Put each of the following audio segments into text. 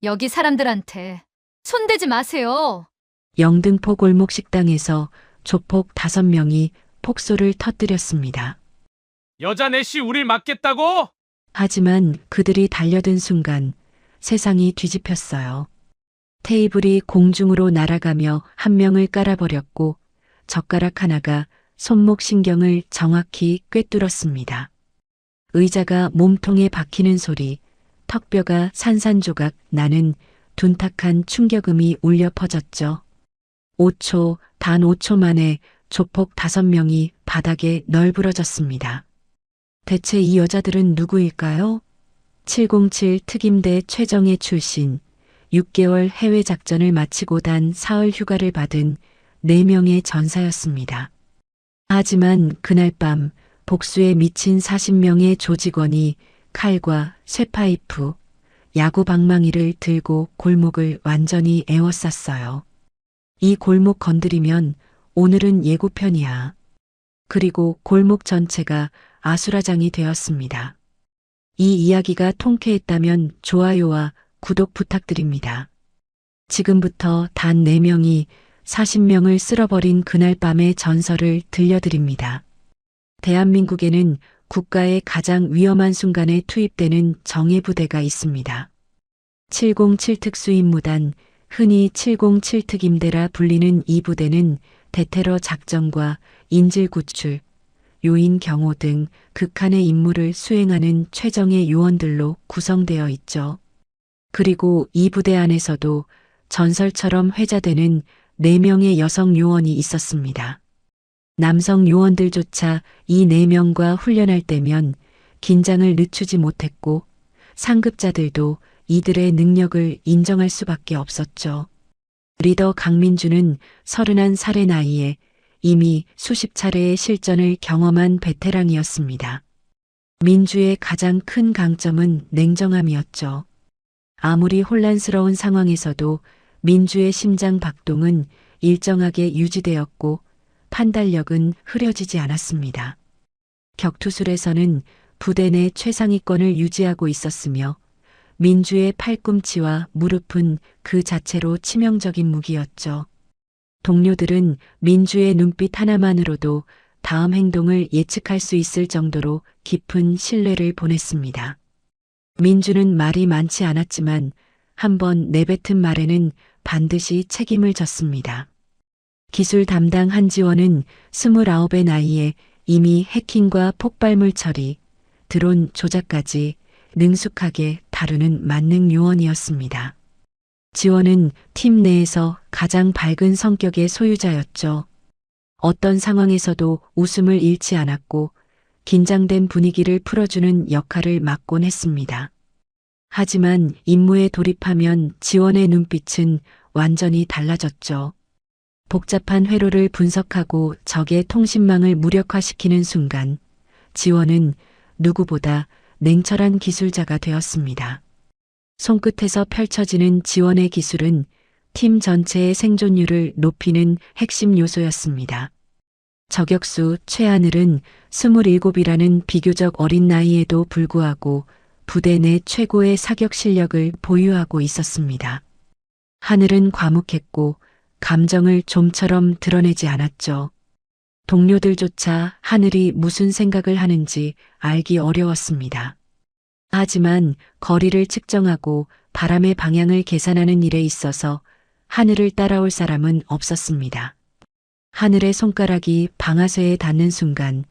여기 사람들한테 손대지 마세요. 영등포 골목 식당에서 조폭 5명이 폭소를 터뜨렸습니다. 여자 넷이 우릴 맞겠다고? 하지만 그들이 달려든 순간 세상이 뒤집혔어요. 테이블이 공중으로 날아가며 한 명을 깔아버렸고 젓가락 하나가 손목 신경을 정확히 꿰뚫었습니다. 의자가 몸통에 박히는 소리, 턱뼈가 산산조각 나는 둔탁한 충격음이 울려 퍼졌죠. 5초, 단 5초 만에 조폭 5명이 바닥에 널브러졌습니다. 대체 이 여자들은 누구일까요? 707 특임대 최정예 출신, 6개월 해외 작전을 마치고 단 사흘 휴가를 받은 4명의 전사였습니다. 하지만 그날 밤 복수에 미친 40명의 조직원이 칼과 쇠파이프, 야구 방망이를 들고 골목을 완전히 에워쌌어요. 이 골목 건드리면 오늘은 예고편이야. 그리고 골목 전체가 아수라장이 되었습니다. 이 이야기가 통쾌했다면 좋아요와 구독 부탁드립니다. 지금부터 단 4명이 40명을 쓸어버린 그날 밤의 전설을 들려드립니다. 대한민국에는 국가의 가장 위험한 순간에 투입되는 정예부대가 있습니다. 707 특수임무단, 흔히 707 특임대라 불리는 이 부대는 대테러 작전과 인질 구출, 요인 경호 등 극한의 임무를 수행하는 최정예 요원들로 구성되어 있죠. 그리고 이 부대 안에서도 전설처럼 회자되는 4명의 여성 요원이 있었습니다. 남성 요원들조차 이 4명과 훈련할 때면 긴장을 늦추지 못했고 상급자들도 이들의 능력을 인정할 수밖에 없었죠. 리더 강민주는 31살의 나이에 이미 수십 차례의 실전을 경험한 베테랑이었습니다. 민주의 가장 큰 강점은 냉정함이었죠. 아무리 혼란스러운 상황에서도 민주의 심장 박동은 일정하게 유지되었고 판단력은 흐려지지 않았습니다. 격투술에서는 부대 내 최상위권을 유지하고 있었으며 민주의 팔꿈치와 무릎은 그 자체로 치명적인 무기였죠. 동료들은 민주의 눈빛 하나만으로도 다음 행동을 예측할 수 있을 정도로 깊은 신뢰를 보냈습니다. 민주는 말이 많지 않았지만 한번 내뱉은 말에는 반드시 책임을 졌습니다. 기술 담당 한지원은 29의 나이에 이미 해킹과 폭발물 처리, 드론 조작까지 능숙하게 다루는 만능 요원이었습니다. 지원은 팀 내에서 가장 밝은 성격의 소유자였죠. 어떤 상황에서도 웃음을 잃지 않았고 긴장된 분위기를 풀어주는 역할을 맡곤 했습니다. 하지만 임무에 돌입하면 지원의 눈빛은 완전히 달라졌죠. 복잡한 회로를 분석하고 적의 통신망을 무력화시키는 순간 지원은 누구보다 냉철한 기술자가 되었습니다. 손끝에서 펼쳐지는 지원의 기술은 팀 전체의 생존율을 높이는 핵심 요소였습니다. 저격수 최하늘은 27이라는 비교적 어린 나이에도 불구하고 부대 내 최고의 사격 실력을 보유하고 있었습니다. 하늘은 과묵했고 감정을 좀처럼 드러내지 않았죠. 동료들조차 하늘이 무슨 생각을 하는지 알기 어려웠습니다. 하지만 거리를 측정하고 바람의 방향을 계산하는 일에 있어서 하늘을 따라올 사람은 없었습니다. 하늘의 손가락이 방아쇠에 닿는 순간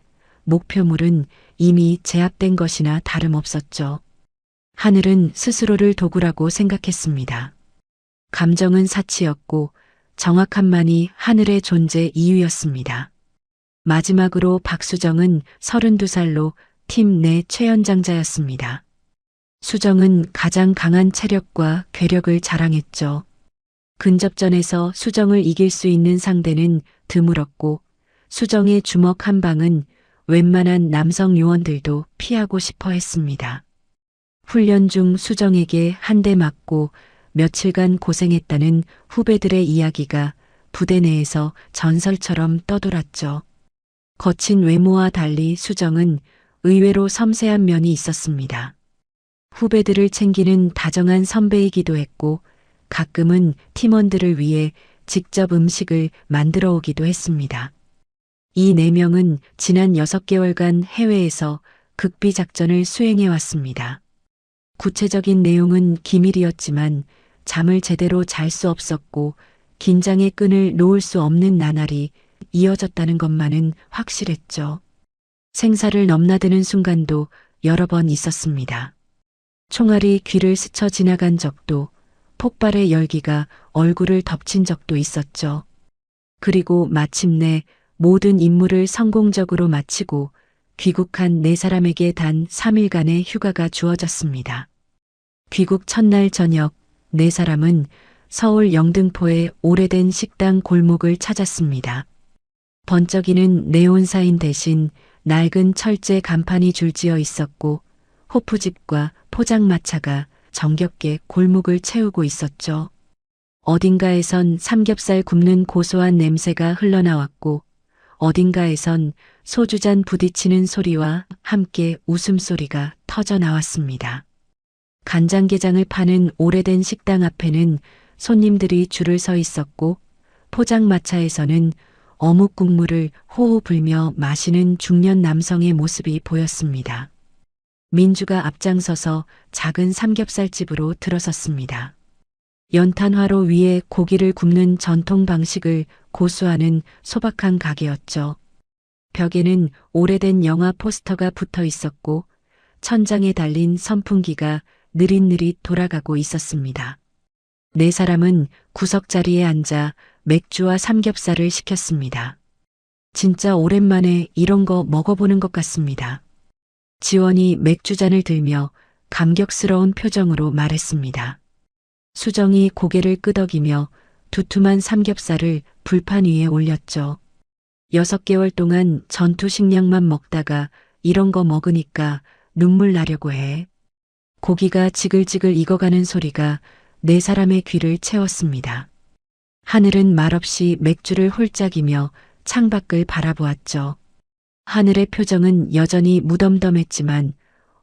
목표물은 이미 제압된 것이나 다름없었죠. 하늘은 스스로를 도구라고 생각했습니다. 감정은 사치였고 정확함만이 하늘의 존재 이유였습니다. 마지막으로 박수정은 32살로 팀 내 최연장자였습니다. 수정은 가장 강한 체력과 괴력을 자랑했죠. 근접전에서 수정을 이길 수 있는 상대는 드물었고 수정의 주먹 한 방은 웬만한 남성 요원들도 피하고 싶어 했습니다. 훈련 중 수정에게 한 대 맞고 며칠간 고생했다는 후배들의 이야기가 부대 내에서 전설처럼 떠돌았죠. 거친 외모와 달리 수정은 의외로 섬세한 면이 있었습니다. 후배들을 챙기는 다정한 선배이기도 했고 가끔은 팀원들을 위해 직접 음식을 만들어 오기도 했습니다. 이 4명은 지난 6개월간 해외에서 극비 작전을 수행해 왔습니다. 구체적인 내용은 기밀이었지만 잠을 제대로 잘 수 없었고 긴장의 끈을 놓을 수 없는 나날이 이어졌다는 것만은 확실했죠. 생사를 넘나드는 순간도 여러 번 있었습니다. 총알이 귀를 스쳐 지나간 적도, 폭발의 열기가 얼굴을 덮친 적도 있었죠. 그리고 마침내 모든 임무를 성공적으로 마치고 귀국한 4사람에게 단 3일간의 휴가가 주어졌습니다. 귀국 첫날 저녁 4사람은 서울 영등포의 오래된 식당 골목을 찾았습니다. 번쩍이는 네온사인 대신 낡은 철제 간판이 줄지어 있었고 호프집과 포장마차가 정겹게 골목을 채우고 있었죠. 어딘가에선 삼겹살 굽는 고소한 냄새가 흘러나왔고 어딘가에선 소주잔 부딪히는 소리와 함께 웃음소리가 터져 나왔습니다. 간장게장을 파는 오래된 식당 앞에는 손님들이 줄을 서 있었고 포장마차에서는 어묵 국물을 호호 불며 마시는 중년 남성의 모습이 보였습니다. 민주가 앞장서서 작은 삼겹살집으로 들어섰습니다. 연탄화로 위에 고기를 굽는 전통 방식을 고수하는 소박한 가게였죠. 벽에는 오래된 영화 포스터가 붙어 있었고 천장에 달린 선풍기가 느릿느릿 돌아가고 있었습니다. 4사람은 구석자리에 앉아 맥주와 삼겹살을 시켰습니다. 진짜 오랜만에 이런 거 먹어보는 것 같습니다. 지원이 맥주잔을 들며 감격스러운 표정으로 말했습니다. 수정이 고개를 끄덕이며 두툼한 삼겹살을 불판 위에 올렸죠. 6개월 동안 전투 식량만 먹다가 이런 거 먹으니까 눈물 나려고 해. 고기가 지글지글 익어가는 소리가 4사람의 귀를 채웠습니다. 하늘은 말없이 맥주를 홀짝이며 창밖을 바라보았죠. 하늘의 표정은 여전히 무덤덤했지만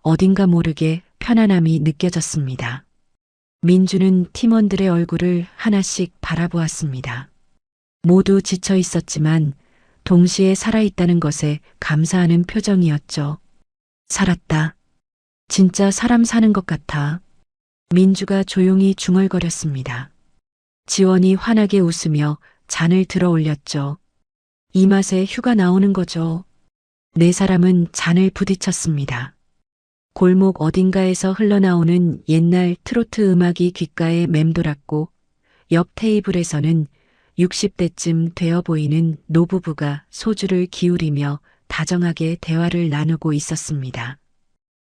어딘가 모르게 편안함이 느껴졌습니다. 민주는 팀원들의 얼굴을 하나씩 바라보았습니다. 모두 지쳐 있었지만 동시에 살아있다는 것에 감사하는 표정이었죠. 살았다. 진짜 사람 사는 것 같아. 민주가 조용히 중얼거렸습니다. 지원이 환하게 웃으며 잔을 들어 올렸죠. 이 맛에 휴가 나오는 거죠. 4사람은 잔을 부딪혔습니다. 골목 어딘가에서 흘러나오는 옛날 트로트 음악이 귓가에 맴돌았고 옆 테이블에서는 60대쯤 되어 보이는 노부부가 소주를 기울이며 다정하게 대화를 나누고 있었습니다.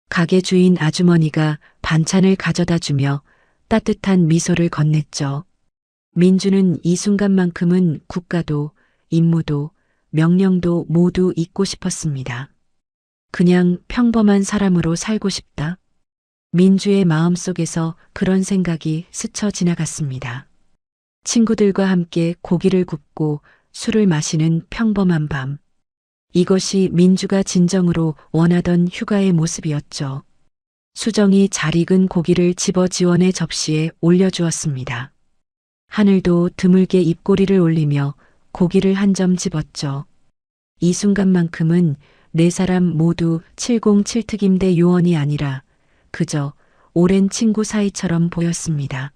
가게 주인 아주머니가 반찬을 가져다 주며 따뜻한 미소를 건넸죠. 민주는 이 순간만큼은 국가도 임무도 명령도 모두 잊고 싶었습니다. 그냥 평범한 사람으로 살고 싶다. 민주의 마음속에서 그런 생각이 스쳐 지나갔습니다. 친구들과 함께 고기를 굽고 술을 마시는 평범한 밤. 이것이 민주가 진정으로 원하던 휴가의 모습이었죠. 수정이 잘 익은 고기를 집어 지원의 접시에 올려주었습니다. 하늘도 드물게 입꼬리를 올리며 고기를 한 점 집었죠. 이 순간만큼은 4사람 모두 707특임대 요원이 아니라 그저 오랜 친구 사이처럼 보였습니다.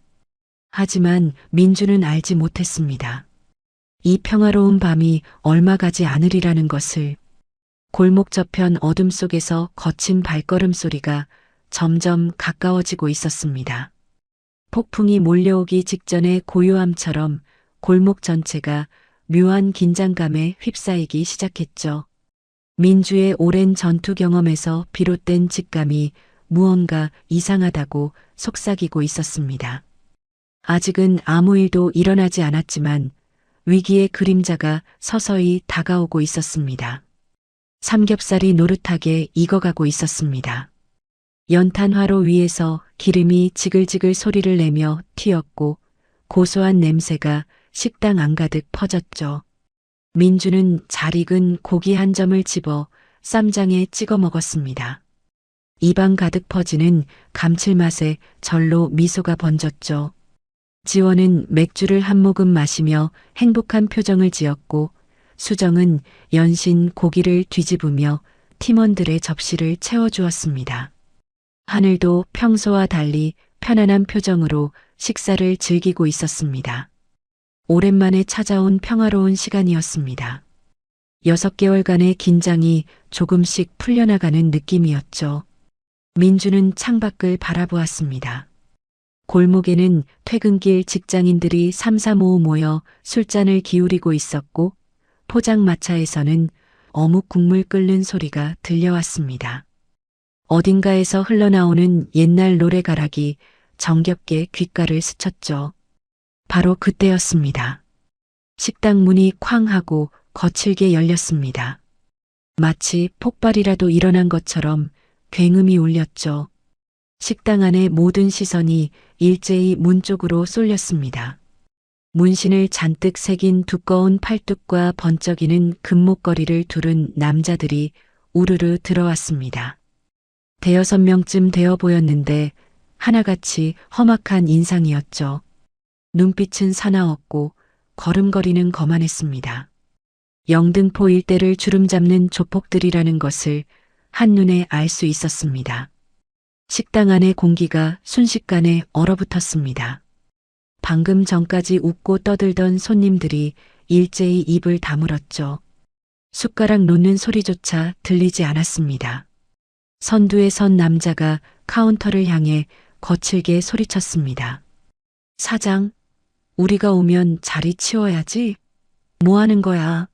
하지만 민주는 알지 못했습니다. 이 평화로운 밤이 얼마 가지 않으리라는 것을. 골목 저편 어둠 속에서 거친 발걸음 소리가 점점 가까워지고 있었습니다. 폭풍이 몰려오기 직전의 고요함처럼 골목 전체가 묘한 긴장감에 휩싸이기 시작했죠. 민주의 오랜 전투 경험에서 비롯된 직감이 무언가 이상하다고 속삭이고 있었습니다. 아직은 아무 일도 일어나지 않았지만 위기의 그림자가 서서히 다가오고 있었습니다. 삼겹살이 노릇하게 익어가고 있었습니다. 연탄화로 위에서 기름이 지글지글 소리를 내며 튀었고 고소한 냄새가 식당 안가득 퍼졌죠. 민주는 잘 익은 고기 한 점을 집어 쌈장에 찍어 먹었습니다. 입안 가득 퍼지는 감칠맛에 절로 미소가 번졌죠. 지원은 맥주를 한 모금 마시며 행복한 표정을 지었고 수정은 연신 고기를 뒤집으며 팀원들의 접시를 채워주었습니다. 하늘도 평소와 달리 편안한 표정으로 식사를 즐기고 있었습니다. 오랜만에 찾아온 평화로운 시간이었습니다. 6개월간의 긴장이 조금씩 풀려나가는 느낌이었죠. 민주는 창밖을 바라보았습니다. 골목에는 퇴근길 직장인들이 삼삼오오 모여 술잔을 기울이고 있었고 포장마차에서는 어묵 국물 끓는 소리가 들려왔습니다. 어딘가에서 흘러나오는 옛날 노래가락이 정겹게 귓가를 스쳤죠. 바로 그때였습니다. 식당 문이 쾅 하고 거칠게 열렸습니다. 마치 폭발이라도 일어난 것처럼 굉음이 울렸죠. 식당 안의 모든 시선이 일제히 문 쪽으로 쏠렸습니다. 문신을 잔뜩 새긴 두꺼운 팔뚝과 번쩍이는 금목걸이를 두른 남자들이 우르르 들어왔습니다. 5~6명쯤 되어 보였는데 하나같이 험악한 인상이었죠. 눈빛은 사나웠고 걸음걸이는 거만했습니다. 영등포 일대를 주름잡는 조폭들이라는 것을 한눈에 알 수 있었습니다. 식당 안의 공기가 순식간에 얼어붙었습니다. 방금 전까지 웃고 떠들던 손님들이 일제히 입을 다물었죠. 숟가락 놓는 소리조차 들리지 않았습니다. 선두에 선 남자가 카운터를 향해 거칠게 소리쳤습니다. 사장, 우리가 오면 자리 치워야지. 뭐 하는 거야?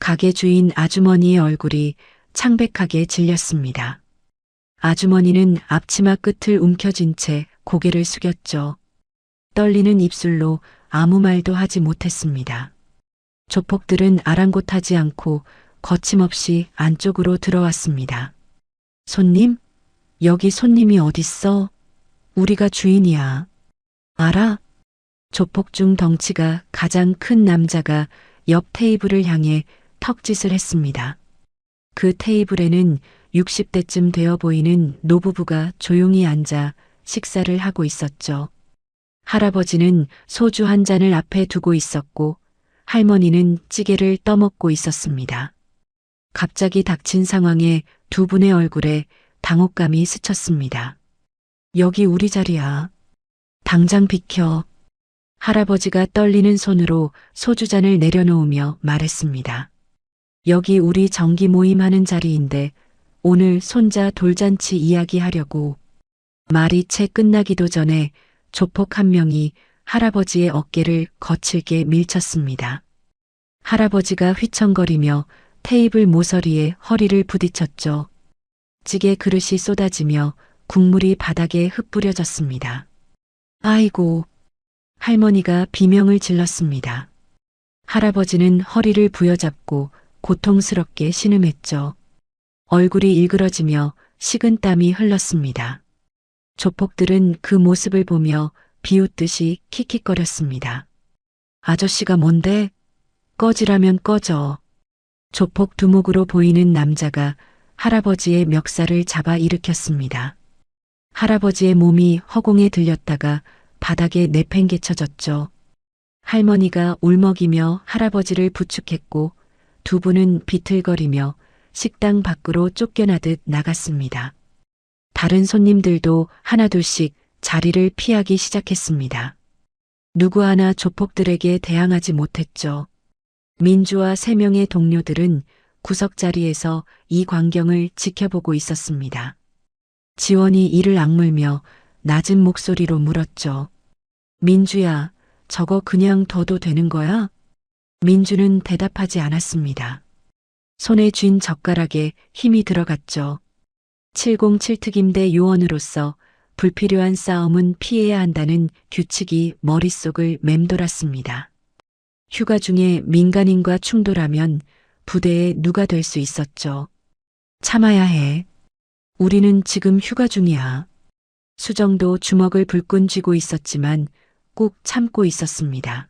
가게 주인 아주머니의 얼굴이 창백하게 질렸습니다. 아주머니는 앞치마 끝을 움켜쥔 채 고개를 숙였죠. 떨리는 입술로 아무 말도 하지 못했습니다. 조폭들은 아랑곳하지 않고 거침없이 안쪽으로 들어왔습니다. 손님? 여기 손님이 어딨어? 우리가 주인이야. 알아? 조폭 중 덩치가 가장 큰 남자가 옆 테이블을 향해 턱짓을 했습니다. 그 테이블에는 60대쯤 되어 보이는 노부부가 조용히 앉아 식사를 하고 있었죠. 할아버지는 소주 한 잔을 앞에 두고 있었고 할머니는 찌개를 떠먹고 있었습니다. 갑자기 닥친 상황에 두 분의 얼굴에 당혹감이 스쳤습니다. 여기 우리 자리야. 당장 비켜. 할아버지가 떨리는 손으로 소주잔을 내려놓으며 말했습니다. 여기 우리 정기 모임하는 자리인데 오늘 손자 돌잔치 이야기하려고. 말이 채 끝나기도 전에 조폭 한 명이 할아버지의 어깨를 거칠게 밀쳤습니다. 할아버지가 휘청거리며 테이블 모서리에 허리를 부딪혔죠. 찌개 그릇이 쏟아지며 국물이 바닥에 흩뿌려졌습니다. 아이고. 할머니가 비명을 질렀습니다. 할아버지는 허리를 부여잡고 고통스럽게 신음했죠. 얼굴이 일그러지며 식은땀이 흘렀습니다. 조폭들은 그 모습을 보며 비웃듯이 킥킥거렸습니다. 아저씨가 뭔데? 꺼지라면 꺼져. 조폭 두목으로 보이는 남자가 할아버지의 멱살을 잡아 일으켰습니다. 할아버지의 몸이 허공에 들렸다가 바닥에 내팽개쳐졌죠. 할머니가 울먹이며 할아버지를 부축했고 두 분은 비틀거리며 식당 밖으로 쫓겨나듯 나갔습니다. 다른 손님들도 하나둘씩 자리를 피하기 시작했습니다. 누구 하나 조폭들에게 대항하지 못했죠. 민주와 3명의 동료들은 구석자리에서 이 광경을 지켜보고 있었습니다. 지원이 이를 악물며 낮은 목소리로 물었죠. 민주야, 저거 그냥 둬도 되는 거야? 민주는 대답하지 않았습니다. 손에 쥔 젓가락에 힘이 들어갔죠. 707특임대 요원으로서 불필요한 싸움은 피해야 한다는 규칙이 머릿속을 맴돌았습니다. 휴가 중에 민간인과 충돌하면 부대에 누가 될 수 있었죠. 참아야 해. 우리는 지금 휴가 중이야. 수정도 주먹을 불끈 쥐고 있었지만 꾹 참고 있었습니다.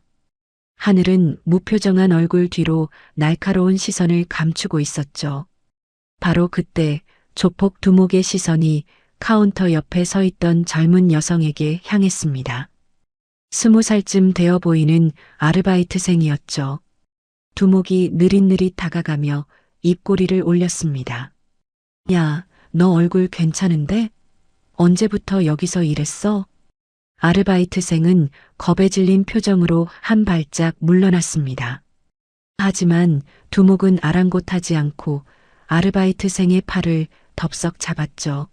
하늘은 무표정한 얼굴 뒤로 날카로운 시선을 감추고 있었죠. 바로 그때 조폭 두목의 시선이 카운터 옆에 서 있던 젊은 여성에게 향했습니다. 20살쯤 되어 보이는 아르바이트생이었죠. 두목이 느릿느릿 다가가며 입꼬리를 올렸습니다. 야, 너 얼굴 괜찮은데? 언제부터 여기서 일했어? 아르바이트생은 겁에 질린 표정으로 한 발짝 물러났습니다. 하지만 두목은 아랑곳하지 않고 아르바이트생의 팔을 덥석 잡았죠.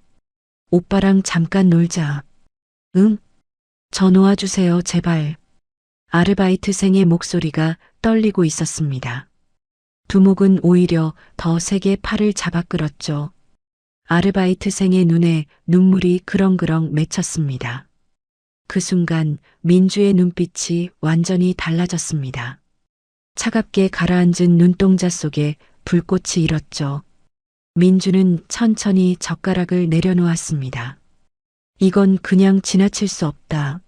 오빠랑 잠깐 놀자. 응? 저 놓아주세요, 제발. 아르바이트생의 목소리가 떨리고 있었습니다. 두목은 오히려 더 세게 팔을 잡아 끌었죠. 아르바이트생의 눈에 눈물이 그렁그렁 맺혔습니다. 그 순간 민주의 눈빛이 완전히 달라졌습니다. 차갑게 가라앉은 눈동자 속에 불꽃이 일었죠. 민주는 천천히 젓가락을 내려놓았습니다. 이건 그냥 지나칠 수 없다.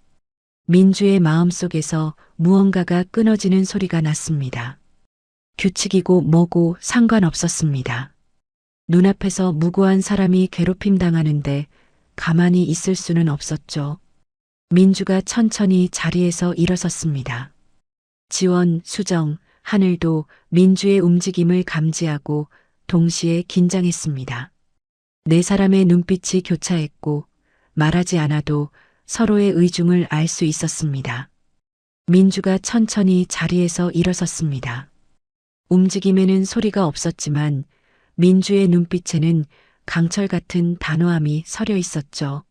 민주의 마음속에서 무언가가 끊어지는 소리가 났습니다. 규칙이고 뭐고 상관없었습니다. 눈앞에서 무고한 사람이 괴롭힘 당하는데 가만히 있을 수는 없었죠. 민주가 천천히 자리에서 일어섰습니다. 지원, 수정, 하늘도 민주의 움직임을 감지하고 동시에 긴장했습니다. 네 사람의 눈빛이 교차했고 말하지 않아도 서로의 의중을 알 수 있었습니다. 민주가 천천히 자리에서 일어섰습니다. 움직임에는 소리가 없었지만 민주의 눈빛에는 강철 같은 단호함이 서려 있었죠.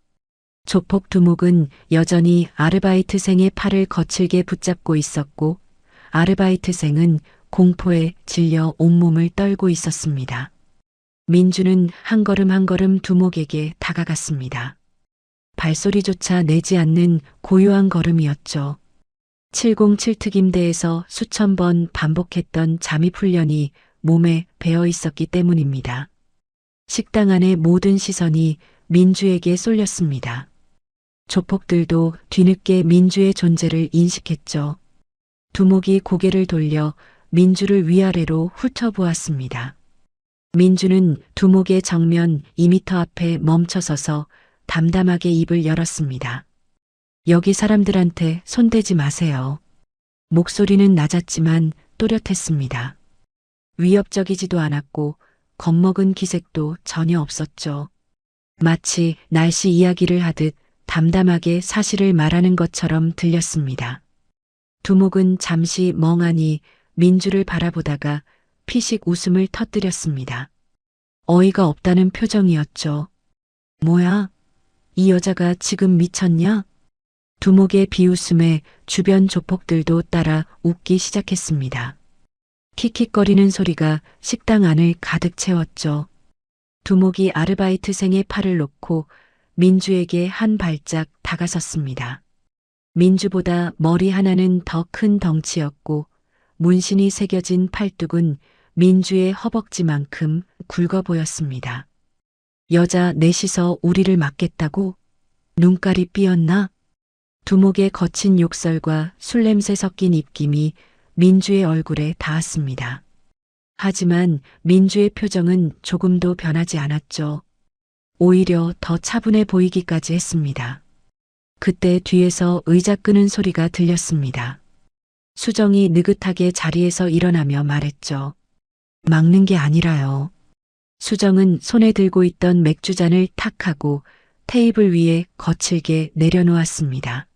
조폭 두목은 여전히 아르바이트생의 팔을 거칠게 붙잡고 있었고 아르바이트생은 공포에 질려 온몸을 떨고 있었습니다. 민주는 한 걸음 한 걸음 두목에게 다가갔습니다. 발소리조차 내지 않는 고요한 걸음이었죠. 707특임대에서 수천 번 반복했던 잠입 훈련이 몸에 배어 있었기 때문입니다. 식당 안의 모든 시선이 민주에게 쏠렸습니다. 조폭들도 뒤늦게 민주의 존재를 인식했죠. 두목이 고개를 돌려 민주를 위아래로 훑어보았습니다. 민주는 두목의 정면 2미터 앞에 멈춰서서 담담하게 입을 열었습니다. 여기 사람들한테 손대지 마세요. 목소리는 낮았지만 또렷했습니다. 위협적이지도 않았고 겁먹은 기색도 전혀 없었죠. 마치 날씨 이야기를 하듯 담담하게 사실을 말하는 것처럼 들렸습니다. 두목은 잠시 멍하니 민주를 바라보다가 피식 웃음을 터뜨렸습니다. 어이가 없다는 표정이었죠. 뭐야? 이 여자가 지금 미쳤냐? 두목의 비웃음에 주변 조폭들도 따라 웃기 시작했습니다. 킥킥거리는 소리가 식당 안을 가득 채웠죠. 두목이 아르바이트생의 팔을 놓고 민주에게 한 발짝 다가섰습니다. 민주보다 머리 하나는 더 큰 덩치였고 문신이 새겨진 팔뚝은 민주의 허벅지만큼 굵어 보였습니다. 여자 넷이서 우리를 막겠다고? 눈깔이 삐었나? 두목의 거친 욕설과 술냄새 섞인 입김이 민주의 얼굴에 닿았습니다. 하지만 민주의 표정은 조금도 변하지 않았죠. 오히려 더 차분해 보이기까지 했습니다. 그때 뒤에서 의자 끄는 소리가 들렸습니다. 수정이 느긋하게 자리에서 일어나며 말했죠. 막는 게 아니라요. 수정은 손에 들고 있던 맥주잔을 탁 하고 테이블 위에 거칠게 내려놓았습니다.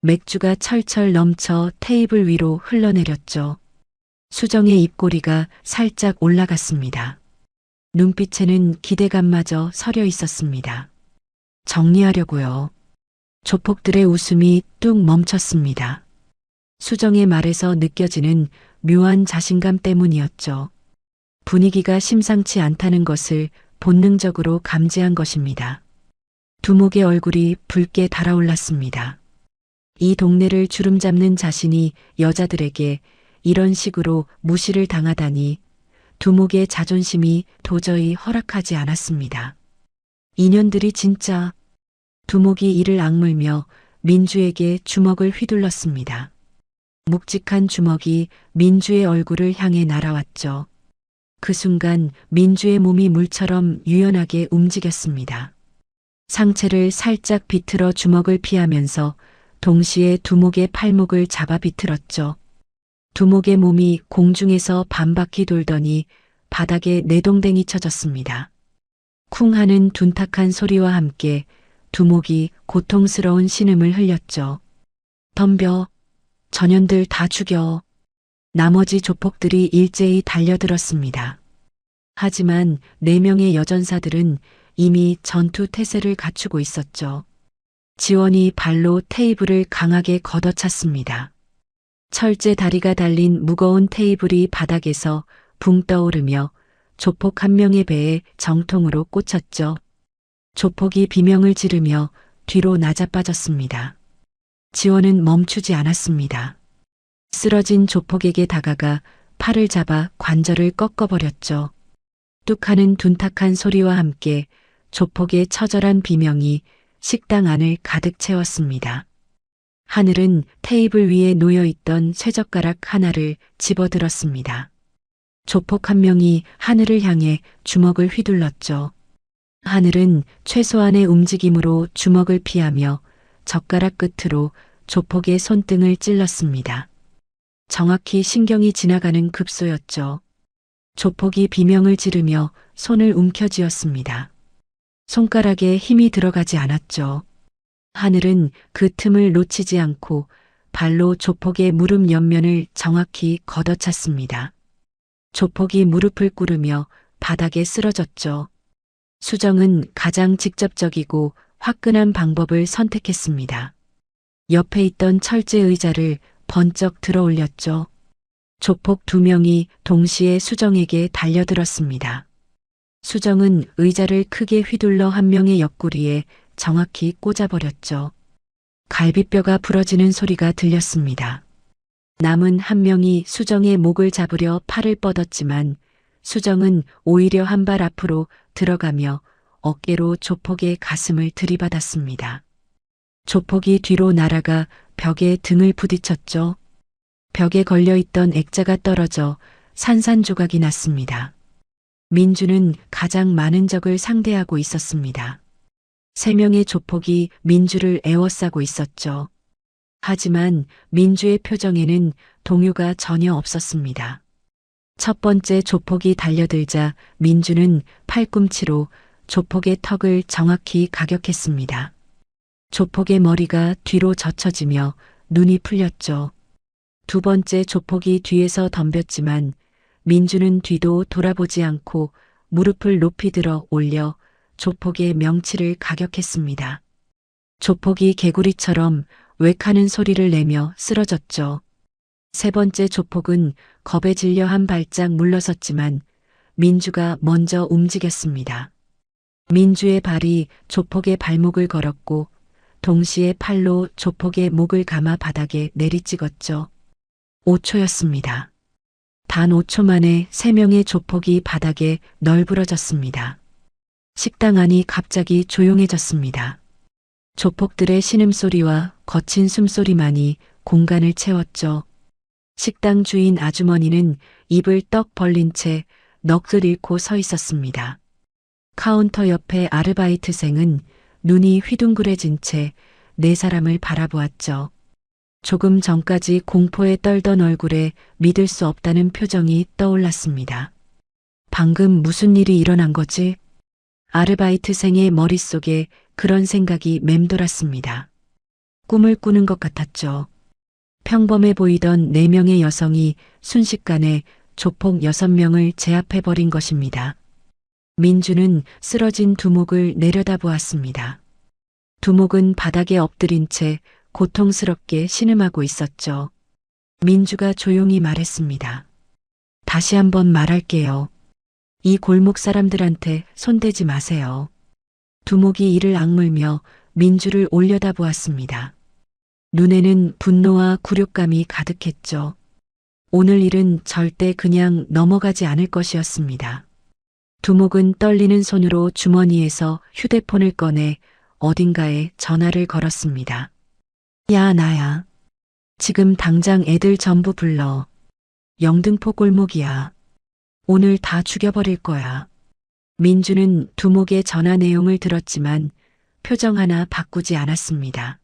맥주가 철철 넘쳐 테이블 위로 흘러내렸죠. 수정의 입꼬리가 살짝 올라갔습니다. 눈빛에는 기대감마저 서려 있었습니다. 정리하려고요. 조폭들의 웃음이 뚝 멈췄습니다. 수정의 말에서 느껴지는 묘한 자신감 때문이었죠. 분위기가 심상치 않다는 것을 본능적으로 감지한 것입니다. 두목의 얼굴이 붉게 달아올랐습니다. 이 동네를 주름잡는 자신이 여자들에게 이런 식으로 무시를 당하다니 두목의 자존심이 도저히 허락하지 않았습니다. 인연들이 진짜. 두목이 이를 악물며 민주에게 주먹을 휘둘렀습니다. 묵직한 주먹이 민주의 얼굴을 향해 날아왔죠. 그 순간 민주의 몸이 물처럼 유연하게 움직였습니다. 상체를 살짝 비틀어 주먹을 피하면서 동시에 두목의 팔목을 잡아 비틀었죠. 두목의 몸이 공중에서 반바퀴 돌더니 바닥에 내동댕이 쳐졌습니다. 쿵 하는 둔탁한 소리와 함께 두목이 고통스러운 신음을 흘렸죠. 덤벼. 전현들 다 죽여. 나머지 조폭들이 일제히 달려들었습니다. 하지만 4명의 여전사들은 이미 전투 태세를 갖추고 있었죠. 지원이 발로 테이블을 강하게 걷어찼습니다. 철제 다리가 달린 무거운 테이블이 바닥에서 붕 떠오르며 조폭 한 명의 배에 정통으로 꽂혔죠. 조폭이 비명을 지르며 뒤로 나자빠졌습니다. 지원은 멈추지 않았습니다. 쓰러진 조폭에게 다가가 팔을 잡아 관절을 꺾어버렸죠. 뚝 하는 둔탁한 소리와 함께 조폭의 처절한 비명이 식당 안을 가득 채웠습니다. 하늘은 테이블 위에 놓여있던 쇠젓가락 하나를 집어들었습니다. 조폭 한 명이 하늘을 향해 주먹을 휘둘렀죠. 하늘은 최소한의 움직임으로 주먹을 피하며 젓가락 끝으로 조폭의 손등을 찔렀습니다. 정확히 신경이 지나가는 급소였죠. 조폭이 비명을 지르며 손을 움켜쥐었습니다. 손가락에 힘이 들어가지 않았죠. 하늘은 그 틈을 놓치지 않고 발로 조폭의 무릎 옆면을 정확히 걷어찼습니다. 조폭이 무릎을 꿇으며 바닥에 쓰러졌죠. 수정은 가장 직접적이고 화끈한 방법을 선택했습니다. 옆에 있던 철제 의자를 번쩍 들어 올렸죠. 조폭 2명이 동시에 수정에게 달려들었습니다. 수정은 의자를 크게 휘둘러 한 명의 옆구리에 정확히 꽂아버렸죠. 갈비뼈가 부러지는 소리가 들렸습니다. 남은 한 명이 수정의 목을 잡으려 팔을 뻗었지만 수정은 오히려 한 발 앞으로 들어가며 어깨로 조폭의 가슴을 들이받았습니다. 조폭이 뒤로 날아가 벽에 등을 부딪혔죠. 벽에 걸려있던 액자가 떨어져 산산조각이 났습니다. 민주는 가장 많은 적을 상대하고 있었습니다. 3명의 조폭이 민주를 에워싸고 있었죠. 하지만 민주의 표정에는 동요가 전혀 없었습니다. 첫 번째 조폭이 달려들자 민주는 팔꿈치로 조폭의 턱을 정확히 가격했습니다. 조폭의 머리가 뒤로 젖혀지며 눈이 풀렸죠. 두 번째 조폭이 뒤에서 덤볐지만 민주는 뒤도 돌아보지 않고 무릎을 높이 들어 올려 조폭의 명치를 가격했습니다. 조폭이 개구리처럼 웩하는 소리를 내며 쓰러졌죠. 세 번째 조폭은 겁에 질려 한 발짝 물러섰지만 민주가 먼저 움직였습니다. 민주의 발이 조폭의 발목을 걸었고 동시에 팔로 조폭의 목을 감아 바닥에 내리찍었죠. 5초였습니다. 단 5초 만에 3명의 조폭이 바닥에 널브러졌습니다. 식당 안이 갑자기 조용해졌습니다. 조폭들의 신음소리와 거친 숨소리만이 공간을 채웠죠. 식당 주인 아주머니는 입을 떡 벌린 채 넋을 잃고 서 있었습니다. 카운터 옆에 아르바이트생은 눈이 휘둥그레진 채 4사람을 바라보았죠. 조금 전까지 공포에 떨던 얼굴에 믿을 수 없다는 표정이 떠올랐습니다. 방금 무슨 일이 일어난 거지? 아르바이트생의 머릿속에 그런 생각이 맴돌았습니다. 꿈을 꾸는 것 같았죠. 평범해 보이던 4명의 여성이 순식간에 조폭 6명을 제압해버린 것입니다. 민주는 쓰러진 두목을 내려다보았습니다. 두목은 바닥에 엎드린 채 고통스럽게 신음하고 있었죠. 민주가 조용히 말했습니다. 다시 한번 말할게요. 이 골목 사람들한테 손대지 마세요. 두목이 이를 악물며 민주를 올려다보았습니다. 눈에는 분노와 굴욕감이 가득했죠. 오늘 일은 절대 그냥 넘어가지 않을 것이었습니다. 두목은 떨리는 손으로 주머니에서 휴대폰을 꺼내 어딘가에 전화를 걸었습니다. 야, 나야. 지금 당장 애들 전부 불러. 영등포 골목이야. 오늘 다 죽여버릴 거야. 민주는 두목의 전화 내용을 들었지만 표정 하나 바꾸지 않았습니다.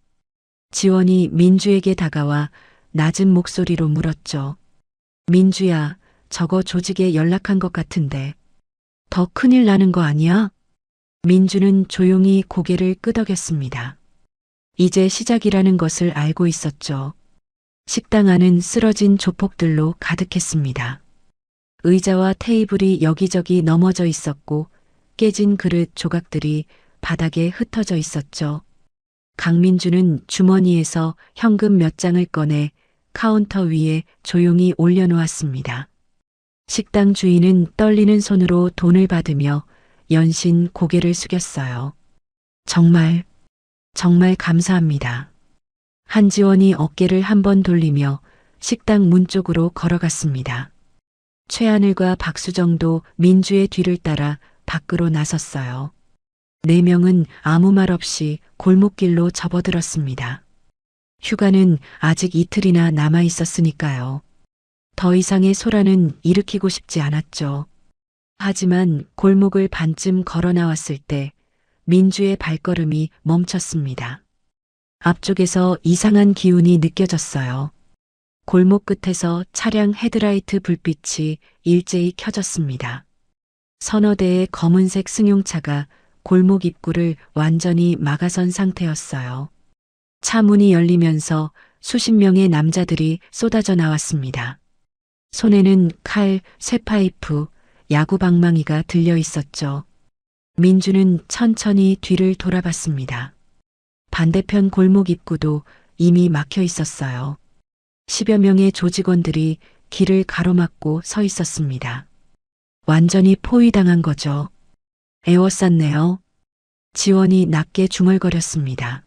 지원이 민주에게 다가와 낮은 목소리로 물었죠. 민주야, 저거 조직에 연락한 것 같은데 더 큰일 나는 거 아니야? 민주는 조용히 고개를 끄덕였습니다. 이제 시작이라는 것을 알고 있었죠. 식당 안은 쓰러진 조폭들로 가득했습니다. 의자와 테이블이 여기저기 넘어져 있었고 깨진 그릇 조각들이 바닥에 흩어져 있었죠. 강민주는 주머니에서 현금 몇 장을 꺼내 카운터 위에 조용히 올려놓았습니다. 식당 주인은 떨리는 손으로 돈을 받으며 연신 고개를 숙였어요. 정말 감사합니다. 한지원이 어깨를 한번 돌리며 식당 문 쪽으로 걸어갔습니다. 최하늘과 박수정도 민주의 뒤를 따라 밖으로 나섰어요. 네 명은 아무 말 없이 골목길로 접어들었습니다. 휴가는 아직 이틀이나 남아 있었으니까요. 더 이상의 소란은 일으키고 싶지 않았죠. 하지만 골목을 반쯤 걸어 나왔을 때 민주의 발걸음이 멈췄습니다. 앞쪽에서 이상한 기운이 느껴졌어요. 골목 끝에서 차량 헤드라이트 불빛이 일제히 켜졌습니다. 서너 대의 검은색 승용차가 골목 입구를 완전히 막아선 상태였어요. 차 문이 열리면서 수십 명의 남자들이 쏟아져 나왔습니다. 손에는 칼, 쇠파이프, 야구방망이가 들려 있었죠. 민주는 천천히 뒤를 돌아봤습니다. 반대편 골목 입구도 이미 막혀 있었어요. 10여 명의 조직원들이 길을 가로막고 서 있었습니다. 완전히 포위당한 거죠. 에워쌌네요. 지원이 낮게 중얼거렸습니다.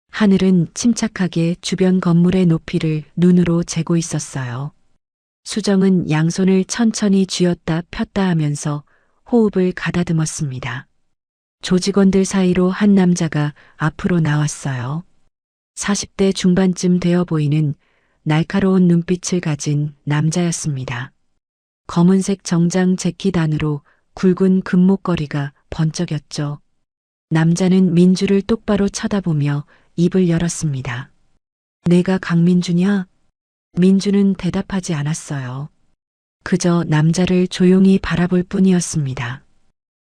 하늘은 침착하게 주변 건물의 높이를 눈으로 재고 있었어요. 수정은 양손을 천천히 쥐었다 폈다 하면서 호흡을 가다듬었습니다. 조직원들 사이로 한 남자가 앞으로 나왔어요. 40대 중반쯤 되어 보이는 날카로운 눈빛을 가진 남자였습니다. 검은색 정장 재킷 안으로 굵은 금목걸이가 번쩍였죠. 남자는 민주를 똑바로 쳐다보며 입을 열었습니다. 내가 강민주냐? 민주는 대답하지 않았어요. 그저 남자를 조용히 바라볼 뿐이었습니다.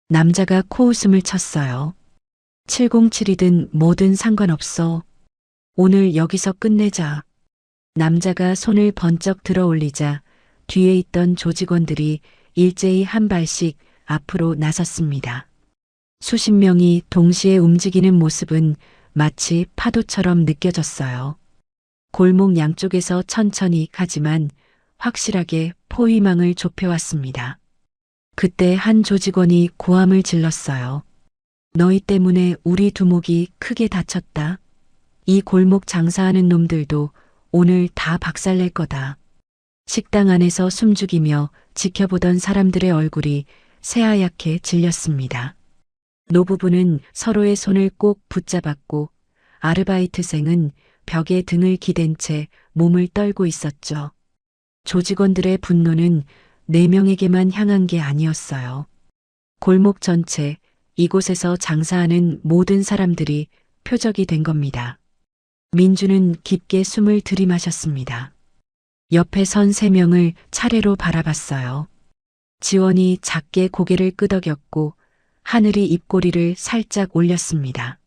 남자가 코웃음을 쳤어요. 707이든 뭐든 상관없어. 오늘 여기서 끝내자. 남자가 손을 번쩍 들어 올리자 뒤에 있던 조직원들이 일제히 한 발씩 앞으로 나섰습니다. 수십 명이 동시에 움직이는 모습은 마치 파도처럼 느껴졌어요. 골목 양쪽에서 천천히 가지만 확실하게 포위망을 좁혀왔습니다. 그때 한 조직원이 고함을 질렀어요. 너희 때문에 우리 두목이 크게 다쳤다. 이 골목 장사하는 놈들도 오늘 다 박살낼 거다. 식당 안에서 숨죽이며 지켜보던 사람들의 얼굴이 새하얗게 질렸습니다. 노부부는 서로의 손을 꼭 붙잡았고 아르바이트생은 벽에 등을 기댄 채 몸을 떨고 있었죠. 조직원들의 분노는 4명에게만 향한 게 아니었어요. 골목 전체, 이곳에서 장사하는 모든 사람들이 표적이 된 겁니다. 민주는 깊게 숨을 들이마셨습니다. 옆에 선 3명을 차례로 바라봤어요. 지원이 작게 고개를 끄덕였고 하늘이 입꼬리를 살짝 올렸습니다.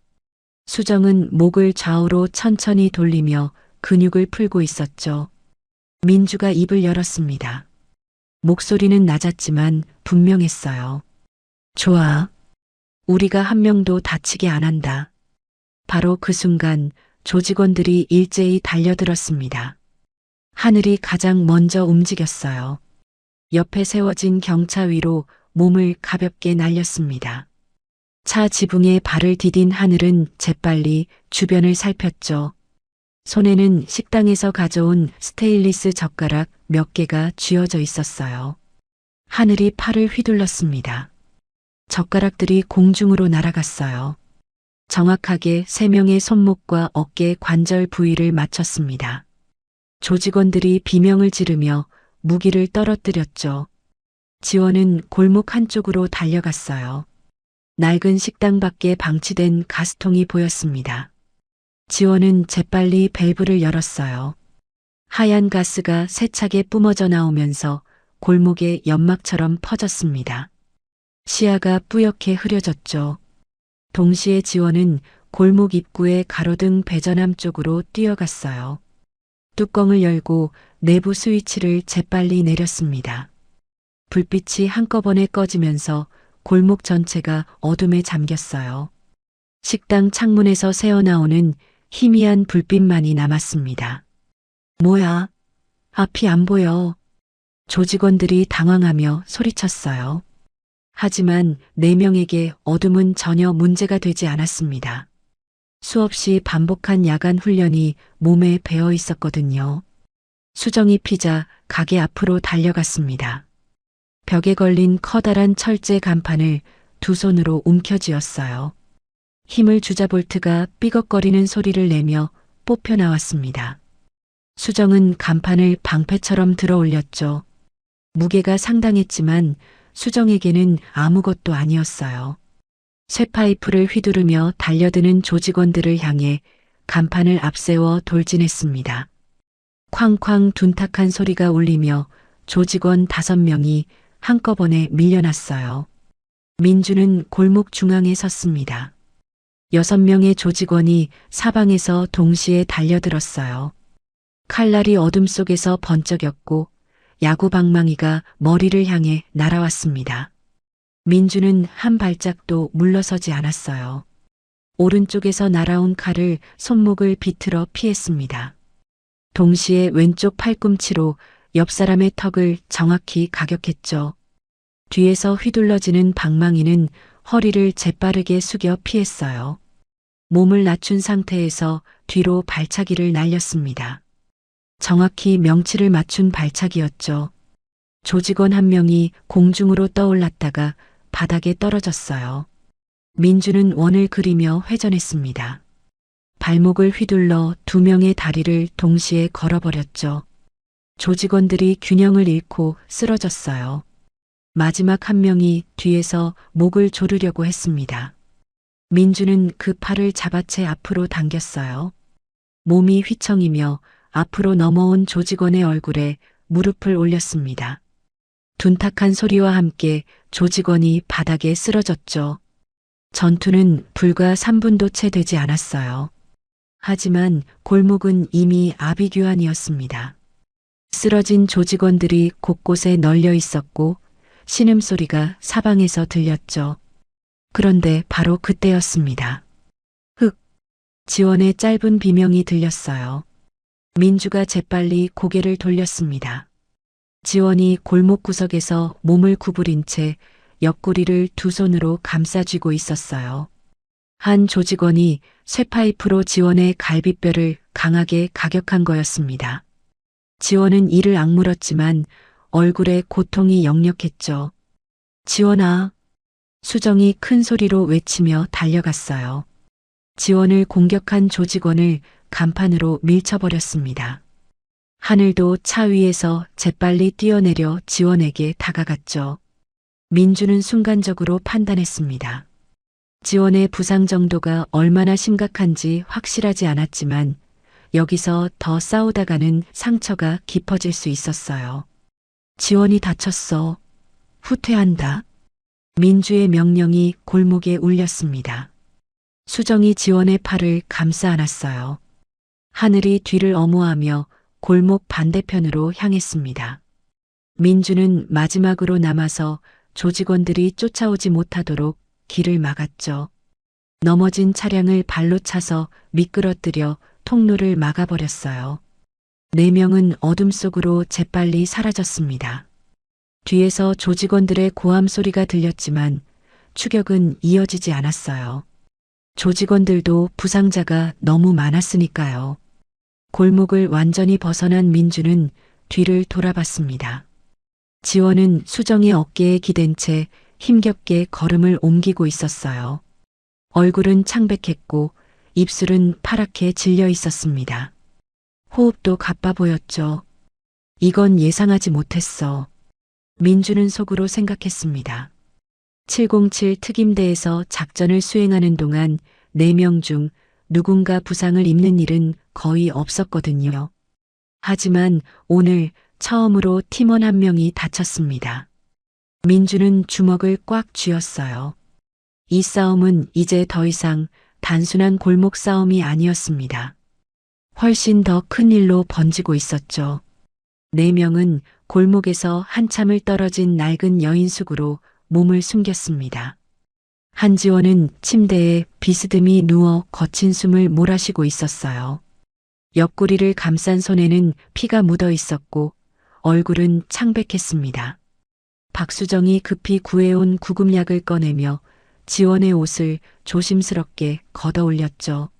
수정은 목을 좌우로 천천히 돌리며 근육을 풀고 있었죠. 민주가 입을 열었습니다. 목소리는 낮았지만 분명했어요. 좋아. 우리가 한 명도 다치게 안 한다. 바로 그 순간 조직원들이 일제히 달려들었습니다. 하늘이 가장 먼저 움직였어요. 옆에 세워진 경차 위로 몸을 가볍게 날렸습니다. 차 지붕에 발을 디딘 하늘은 재빨리 주변을 살폈죠. 손에는 식당에서 가져온 스테인리스 젓가락 몇 개가 쥐어져 있었어요. 하늘이 팔을 휘둘렀습니다. 젓가락들이 공중으로 날아갔어요. 정확하게 3명의 손목과 어깨 관절 부위를 맞췄습니다. 조직원들이 비명을 지르며 무기를 떨어뜨렸죠. 지원은 골목 한쪽으로 달려갔어요. 낡은 식당 밖에 방치된 가스통이 보였습니다. 지원은 재빨리 밸브를 열었어요. 하얀 가스가 세차게 뿜어져 나오면서 골목에 연막처럼 퍼졌습니다. 시야가 뿌옇게 흐려졌죠. 동시에 지원은 골목 입구의 가로등 배전함 쪽으로 뛰어갔어요. 뚜껑을 열고 내부 스위치를 재빨리 내렸습니다. 불빛이 한꺼번에 꺼지면서 골목 전체가 어둠에 잠겼어요. 식당 창문에서 새어나오는 희미한 불빛만이 남았습니다. 뭐야? 앞이 안 보여. 조직원들이 당황하며 소리쳤어요. 하지만 4명에게 어둠은 전혀 문제가 되지 않았습니다. 수없이 반복한 야간 훈련이 몸에 배어 있었거든요. 수정이 피자 가게 앞으로 달려갔습니다. 벽에 걸린 커다란 철제 간판을 두 손으로 움켜쥐었어요. 힘을 주자 볼트가 삐걱거리는 소리를 내며 뽑혀 나왔습니다. 수정은 간판을 방패처럼 들어 올렸죠. 무게가 상당했지만 수정에게는 아무것도 아니었어요. 쇠파이프를 휘두르며 달려드는 조직원들을 향해 간판을 앞세워 돌진했습니다. 쾅쾅 둔탁한 소리가 울리며 조직원 5명이 한꺼번에 밀려났어요. 민주는 골목 중앙에 섰습니다. 6명의 조직원이 사방에서 동시에 달려들었어요. 칼날이 어둠 속에서 번쩍였고 야구 방망이가 머리를 향해 날아왔습니다. 민주는 한 발짝도 물러서지 않았어요. 오른쪽에서 날아온 칼을 손목을 비틀어 피했습니다. 동시에 왼쪽 팔꿈치로 옆 사람의 턱을 정확히 가격했죠. 뒤에서 휘둘러지는 방망이는 허리를 재빠르게 숙여 피했어요. 몸을 낮춘 상태에서 뒤로 발차기를 날렸습니다. 정확히 명치를 맞춘 발차기였죠. 조직원 1명이 공중으로 떠올랐다가 바닥에 떨어졌어요. 민주는 원을 그리며 회전했습니다. 발목을 휘둘러 2명의 다리를 동시에 걸어버렸죠. 조직원들이 균형을 잃고 쓰러졌어요. 마지막 1명이 뒤에서 목을 조르려고 했습니다. 민주는 그 팔을 잡아채 앞으로 당겼어요. 몸이 휘청이며 앞으로 넘어온 조직원의 얼굴에 무릎을 올렸습니다. 둔탁한 소리와 함께 조직원이 바닥에 쓰러졌죠. 전투는 불과 3분도 채 되지 않았어요. 하지만 골목은 이미 아비규환이었습니다. 쓰러진 조직원들이 곳곳에 널려 있었고 신음소리가 사방에서 들렸죠. 그런데 바로 그때였습니다. 흑! 지원의 짧은 비명이 들렸어요. 민주가 재빨리 고개를 돌렸습니다. 지원이 골목 구석에서 몸을 구부린 채 옆구리를 두 손으로 감싸쥐고 있었어요. 한 조직원이 쇠파이프로 지원의 갈비뼈를 강하게 가격한 거였습니다. 지원은 이를 악물었지만 얼굴에 고통이 역력했죠. 지원아! 수정이 큰 소리로 외치며 달려갔어요. 지원을 공격한 조직원을 간판으로 밀쳐버렸습니다. 하늘도 차 위에서 재빨리 뛰어내려 지원에게 다가갔죠. 민주는 순간적으로 판단했습니다. 지원의 부상 정도가 얼마나 심각한지 확실하지 않았지만 여기서 더 싸우다가는 상처가 깊어질 수 있었어요. 지원이 다쳤어. 후퇴한다. 민주의 명령이 골목에 울렸습니다. 수정이 지원의 팔을 감싸 안았어요. 하늘이 뒤를 엄호하며 골목 반대편으로 향했습니다. 민주는 마지막으로 남아서 조직원들이 쫓아오지 못하도록 길을 막았죠. 넘어진 차량을 발로 차서 미끄러뜨려 통로를 막아버렸어요. 4명은 어둠 속으로 재빨리 사라졌습니다. 뒤에서 조직원들의 고함 소리가 들렸지만 추격은 이어지지 않았어요. 조직원들도 부상자가 너무 많았으니까요. 골목을 완전히 벗어난 민주는 뒤를 돌아봤습니다. 지원은 수정의 어깨에 기댄 채 힘겹게 걸음을 옮기고 있었어요. 얼굴은 창백했고 입술은 파랗게 질려 있었습니다. 호흡도 가빠 보였죠. 이건 예상하지 못했어. 민주는 속으로 생각했습니다. 707 특임대에서 작전을 수행하는 동안 4명 중 누군가 부상을 입는 일은 거의 없었거든요. 하지만 오늘 처음으로 팀원 1명이 다쳤습니다. 민주는 주먹을 꽉 쥐었어요. 이 싸움은 이제 더 이상 단순한 골목 싸움이 아니었습니다. 훨씬 더 큰 일로 번지고 있었죠. 4명은 골목에서 한참을 떨어진 낡은 여인숙으로 몸을 숨겼습니다. 한지원은 침대에 비스듬히 누워 거친 숨을 몰아쉬고 있었어요. 옆구리를 감싼 손에는 피가 묻어 있었고 얼굴은 창백했습니다. 박수정이 급히 구해온 구급약을 꺼내며 지원의 옷을 조심스럽게 걷어 올렸죠.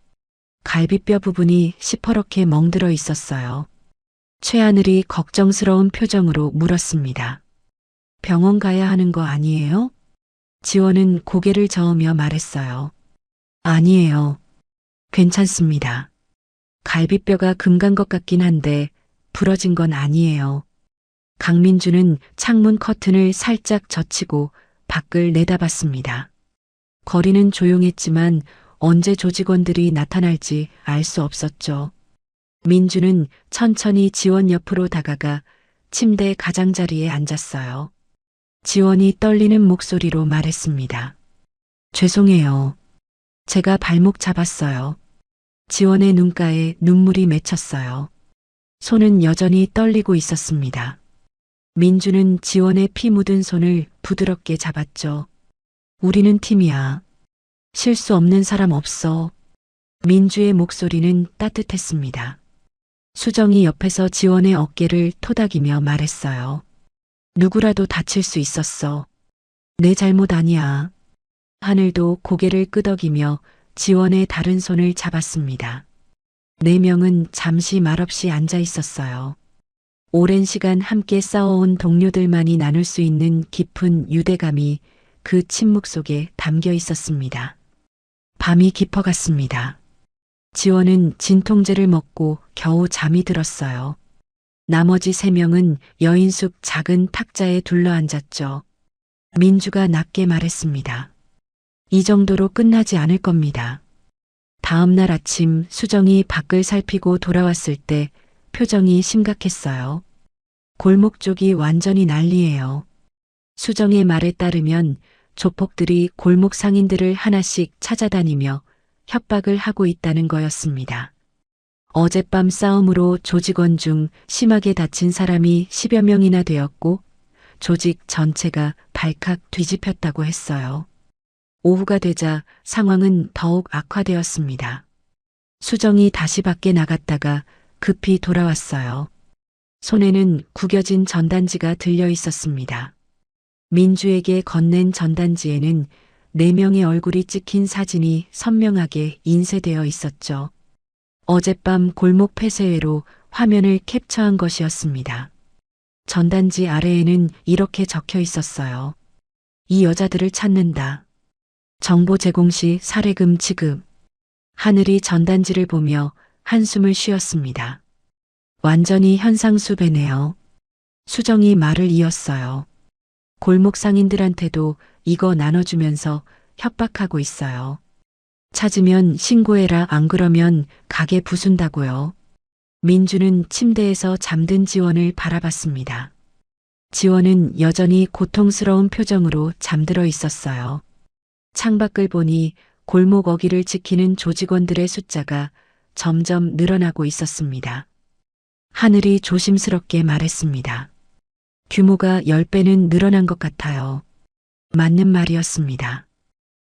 갈비뼈 부분이 시퍼렇게 멍들어 있었어요. 최하늘이 걱정스러운 표정으로 물었습니다. 병원 가야 하는 거 아니에요? 지원은 고개를 저으며 말했어요. 아니에요. 괜찮습니다. 갈비뼈가 금간 것 같긴 한데 부러진 건 아니에요. 강민주는 창문 커튼을 살짝 젖히고 밖을 내다봤습니다. 거리는 조용했지만 언제 조직원들이 나타날지 알 수 없었죠. 민주는 천천히 지원 옆으로 다가가 침대 가장자리에 앉았어요. 지원이 떨리는 목소리로 말했습니다. 죄송해요. 제가 발목 잡았어요. 지원의 눈가에 눈물이 맺혔어요. 손은 여전히 떨리고 있었습니다. 민주는 지원의 피 묻은 손을 부드럽게 잡았죠. 우리는 팀이야. 실수 없는 사람 없어. 민주의 목소리는 따뜻했습니다. 수정이 옆에서 지원의 어깨를 토닥이며 말했어요. 누구라도 다칠 수 있었어. 내 잘못 아니야. 하늘도 고개를 끄덕이며 지원의 다른 손을 잡았습니다. 4명은 잠시 말없이 앉아 있었어요. 오랜 시간 함께 싸워온 동료들만이 나눌 수 있는 깊은 유대감이 그 침묵 속에 담겨 있었습니다. 밤이 깊어갔습니다. 지원은 진통제를 먹고 겨우 잠이 들었어요. 나머지 3명은 여인숙 작은 탁자에 둘러앉았죠. 민주가 낮게 말했습니다. 이 정도로 끝나지 않을 겁니다. 다음 날 아침 수정이 밖을 살피고 돌아왔을 때 표정이 심각했어요. 골목 쪽이 완전히 난리예요. 수정의 말에 따르면 조폭들이 골목 상인들을 하나씩 찾아다니며 협박을 하고 있다는 거였습니다. 어젯밤 싸움으로 조직원 중 심하게 다친 사람이 10여 명이나 되었고 조직 전체가 발칵 뒤집혔다고 했어요. 오후가 되자 상황은 더욱 악화되었습니다. 수정이 다시 밖에 나갔다가 급히 돌아왔어요. 손에는 구겨진 전단지가 들려 있었습니다. 민주에게 건넨 전단지에는 4명의 얼굴이 찍힌 사진이 선명하게 인쇄되어 있었죠. 어젯밤 골목 폐쇄회로 화면을 캡처한 것이었습니다. 전단지 아래에는 이렇게 적혀 있었어요. 이 여자들을 찾는다. 정보 제공 시 사례금 지급. 하늘이 전단지를 보며 한숨을 쉬었습니다. 완전히 현상수배네요. 수정이 말을 이었어요. 골목 상인들한테도 이거 나눠주면서 협박하고 있어요. 찾으면 신고해라, 안 그러면 가게 부순다고요. 민주는 침대에서 잠든 지원을 바라봤습니다. 지원은 여전히 고통스러운 표정으로 잠들어 있었어요. 창밖을 보니 골목 어귀를 지키는 조직원들의 숫자가 점점 늘어나고 있었습니다. 하늘이 조심스럽게 말했습니다. 규모가 10배는 늘어난 것 같아요. 맞는 말이었습니다.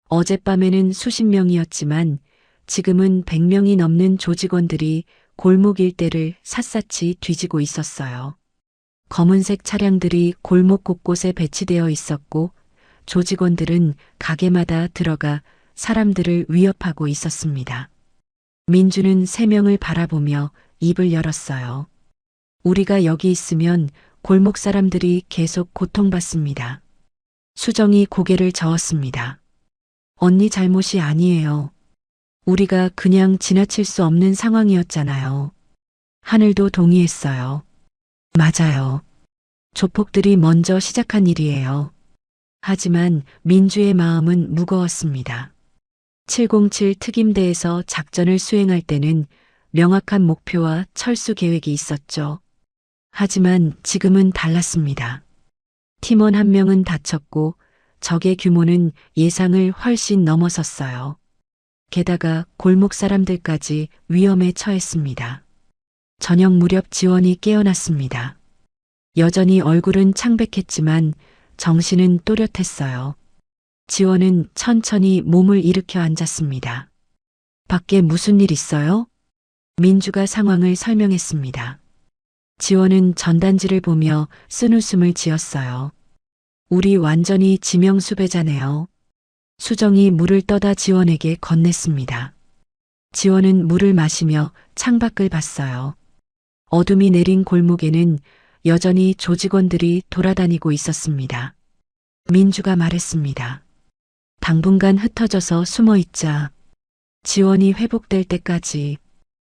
어젯밤에는 수십 명이었지만 지금은 100명이 넘는 조직원들이 골목 일대를 샅샅이 뒤지고 있었어요. 검은색 차량들이 골목 곳곳에 배치되어 있었고 조직원들은 가게마다 들어가 사람들을 위협하고 있었습니다. 민주는 3명을 바라보며 입을 열었어요. 우리가 여기 있으면 골목 사람들이 계속 고통받습니다. 수정이 고개를 저었습니다. 언니 잘못이 아니에요. 우리가 그냥 지나칠 수 없는 상황이었잖아요. 하늘도 동의했어요. 맞아요. 조폭들이 먼저 시작한 일이에요. 하지만 민주의 마음은 무거웠습니다. 707 특임대에서 작전을 수행할 때는 명확한 목표와 철수 계획이 있었죠. 하지만 지금은 달랐습니다. 팀원 한 명은 다쳤고 적의 규모는 예상을 훨씬 넘어섰어요. 게다가 골목 사람들까지 위험에 처했습니다. 저녁 무렵 지원이 깨어났습니다. 여전히 얼굴은 창백했지만 정신은 또렷했어요. 지원은 천천히 몸을 일으켜 앉았습니다. 밖에 무슨 일 있어요? 민주가 상황을 설명했습니다. 지원은 전단지를 보며 쓴웃음을 지었어요. 우리 완전히 지명수배자네요. 수정이 물을 떠다 지원에게 건넸습니다. 지원은 물을 마시며 창밖을 봤어요. 어둠이 내린 골목에는 여전히 조직원들이 돌아다니고 있었습니다. 민주가 말했습니다. 당분간 흩어져서 숨어 있자. 지원이 회복될 때까지.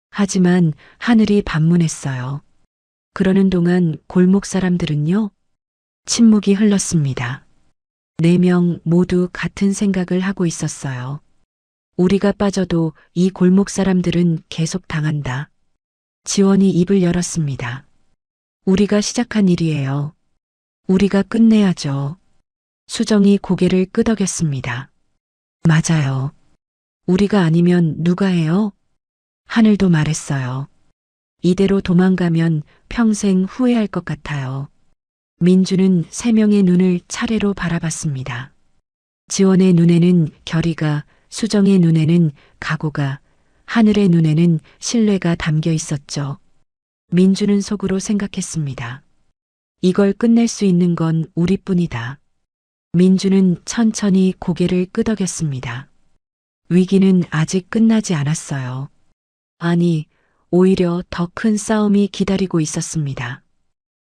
하지만 하늘이 반문했어요. 그러는 동안 골목 사람들은요? 침묵이 흘렀습니다. 4명 모두 같은 생각을 하고 있었어요. 우리가 빠져도 이 골목 사람들은 계속 당한다. 지원이 입을 열었습니다. 우리가 시작한 일이에요. 우리가 끝내야죠. 수정이 고개를 끄덕였습니다. 맞아요. 우리가 아니면 누가 해요? 하늘도 말했어요. 이대로 도망가면 평생 후회할 것 같아요. 민주는 3명의 눈을 차례로 바라봤습니다. 지원의 눈에는 결의가, 수정의 눈에는 각오가, 하늘의 눈에는 신뢰가 담겨 있었죠. 민주는 속으로 생각했습니다. 이걸 끝낼 수 있는 건 우리뿐이다. 민주는 천천히 고개를 끄덕였습니다. 위기는 아직 끝나지 않았어요. 아니, 오히려 더 큰 싸움이 기다리고 있었습니다.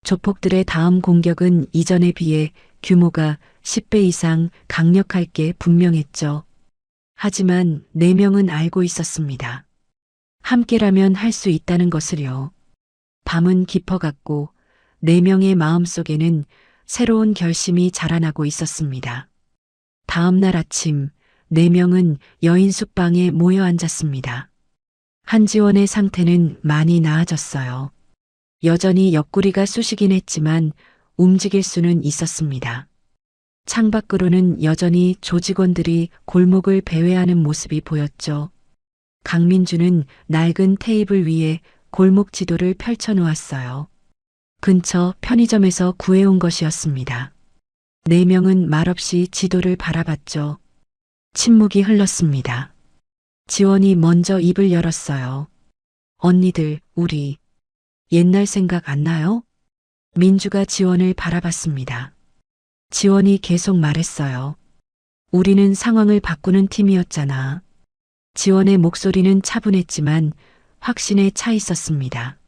조폭들의 다음 공격은 이전에 비해 규모가 10배 이상 강력할 게 분명했죠. 하지만 4명은 알고 있었습니다. 함께라면 할 수 있다는 것을요. 밤은 깊어갔고 4명의 마음속에는 새로운 결심이 자라나고 있었습니다. 다음 날 아침 4명은 여인숙방에 모여 앉았습니다. 한지원의 상태는 많이 나아졌어요. 여전히 옆구리가 쑤시긴 했지만 움직일 수는 있었습니다. 창밖으로는 여전히 조직원들이 골목을 배회하는 모습이 보였죠. 강민주는 낡은 테이블 위에 골목 지도를 펼쳐놓았어요. 근처 편의점에서 구해온 것이었습니다. 4명은 말없이 지도를 바라봤죠. 침묵이 흘렀습니다. 지원이 먼저 입을 열었어요. 언니들, 우리 옛날 생각 안 나요? 민주가 지원을 바라봤습니다. 지원이 계속 말했어요. 우리는 상황을 바꾸는 팀이었잖아. 지원의 목소리는 차분했지만 확신에 차 있었습니다.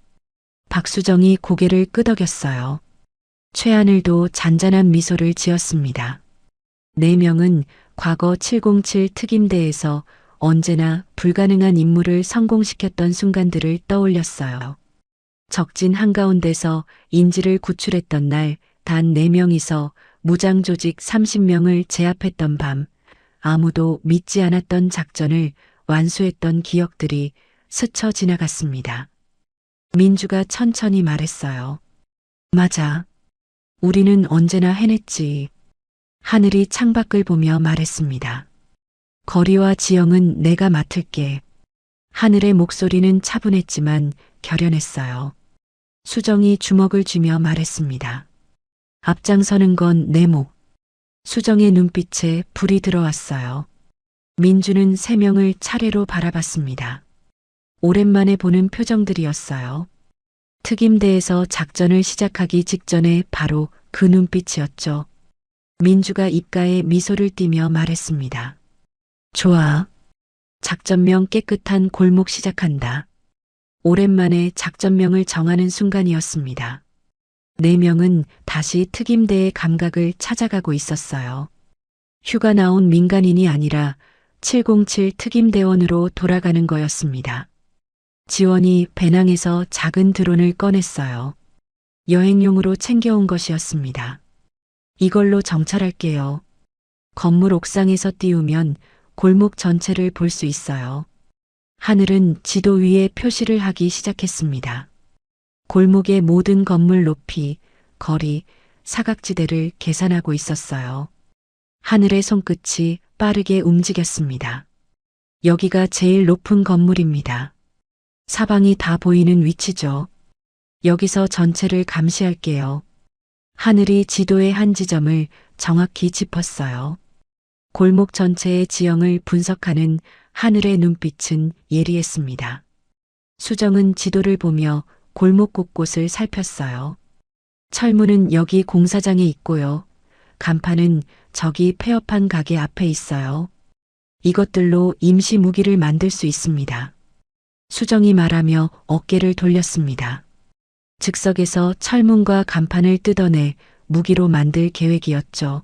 박수정이 고개를 끄덕였어요. 최하늘도 잔잔한 미소를 지었습니다. 4명은 과거 707 특임대에서 언제나 불가능한 임무를 성공시켰던 순간들을 떠올렸어요. 적진 한가운데서 인지를 구출했던 날 단 4명이서 무장조직 30명을 제압했던 밤, 아무도 믿지 않았던 작전을 완수했던 기억들이 스쳐 지나갔습니다. 민주가 천천히 말했어요. 맞아. 우리는 언제나 해냈지. 하늘이 창밖을 보며 말했습니다. 거리와 지형은 내가 맡을게. 하늘의 목소리는 차분했지만 결연했어요. 수정이 주먹을 쥐며 말했습니다. 앞장서는 건 내 목. 수정의 눈빛에 불이 들어왔어요. 민주는 3명을 차례로 바라봤습니다. 오랜만에 보는 표정들이었어요. 특임대에서 작전을 시작하기 직전에 바로 그 눈빛이었죠. 민주가 입가에 미소를 띠며 말했습니다. 좋아. 작전명 깨끗한 골목 시작한다. 오랜만에 작전명을 정하는 순간이었습니다. 4명은 다시 특임대의 감각을 찾아가고 있었어요. 휴가 나온 민간인이 아니라 707 특임대원으로 돌아가는 거였습니다. 지원이 배낭에서 작은 드론을 꺼냈어요. 여행용으로 챙겨온 것이었습니다. 이걸로 정찰할게요. 건물 옥상에서 띄우면 골목 전체를 볼 수 있어요. 하늘은 지도 위에 표시를 하기 시작했습니다. 골목의 모든 건물 높이, 거리, 사각지대를 계산하고 있었어요. 하늘의 손끝이 빠르게 움직였습니다. 여기가 제일 높은 건물입니다. 사방이 다 보이는 위치죠. 여기서 전체를 감시할게요. 하늘이 지도의 한 지점을 정확히 짚었어요. 골목 전체의 지형을 분석하는 하늘의 눈빛은 예리했습니다. 수정은 지도를 보며 골목 곳곳을 살폈어요. 철문은 여기 공사장에 있고요. 간판은 저기 폐업한 가게 앞에 있어요. 이것들로 임시 무기를 만들 수 있습니다. 수정이 말하며 어깨를 돌렸습니다. 즉석에서 철문과 간판을 뜯어내 무기로 만들 계획이었죠.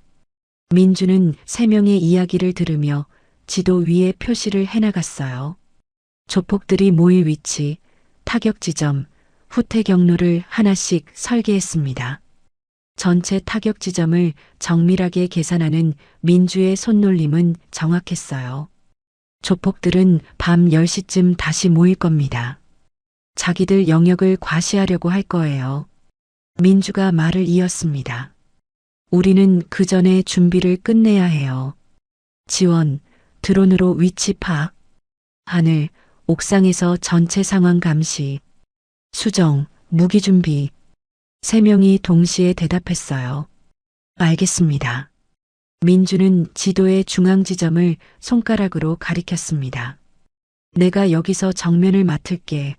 민주는 3명의 이야기를 들으며 지도 위에 표시를 해나갔어요. 조폭들이 모일 위치, 타격 지점, 후퇴 경로를 하나씩 설계했습니다. 전체 타격 지점을 정밀하게 계산하는 민주의 손놀림은 정확했어요. 조폭들은 밤 10시쯤 다시 모일 겁니다. 자기들 영역을 과시하려고 할 거예요. 민주가 말을 이었습니다. 우리는 그 전에 준비를 끝내야 해요. 지원, 드론으로 위치 파악, 하늘, 옥상에서 전체 상황 감시, 수정, 무기 준비. 3명이 동시에 대답했어요. 알겠습니다. 민주는 지도의 중앙 지점을 손가락으로 가리켰습니다. 내가 여기서 정면을 맡을게.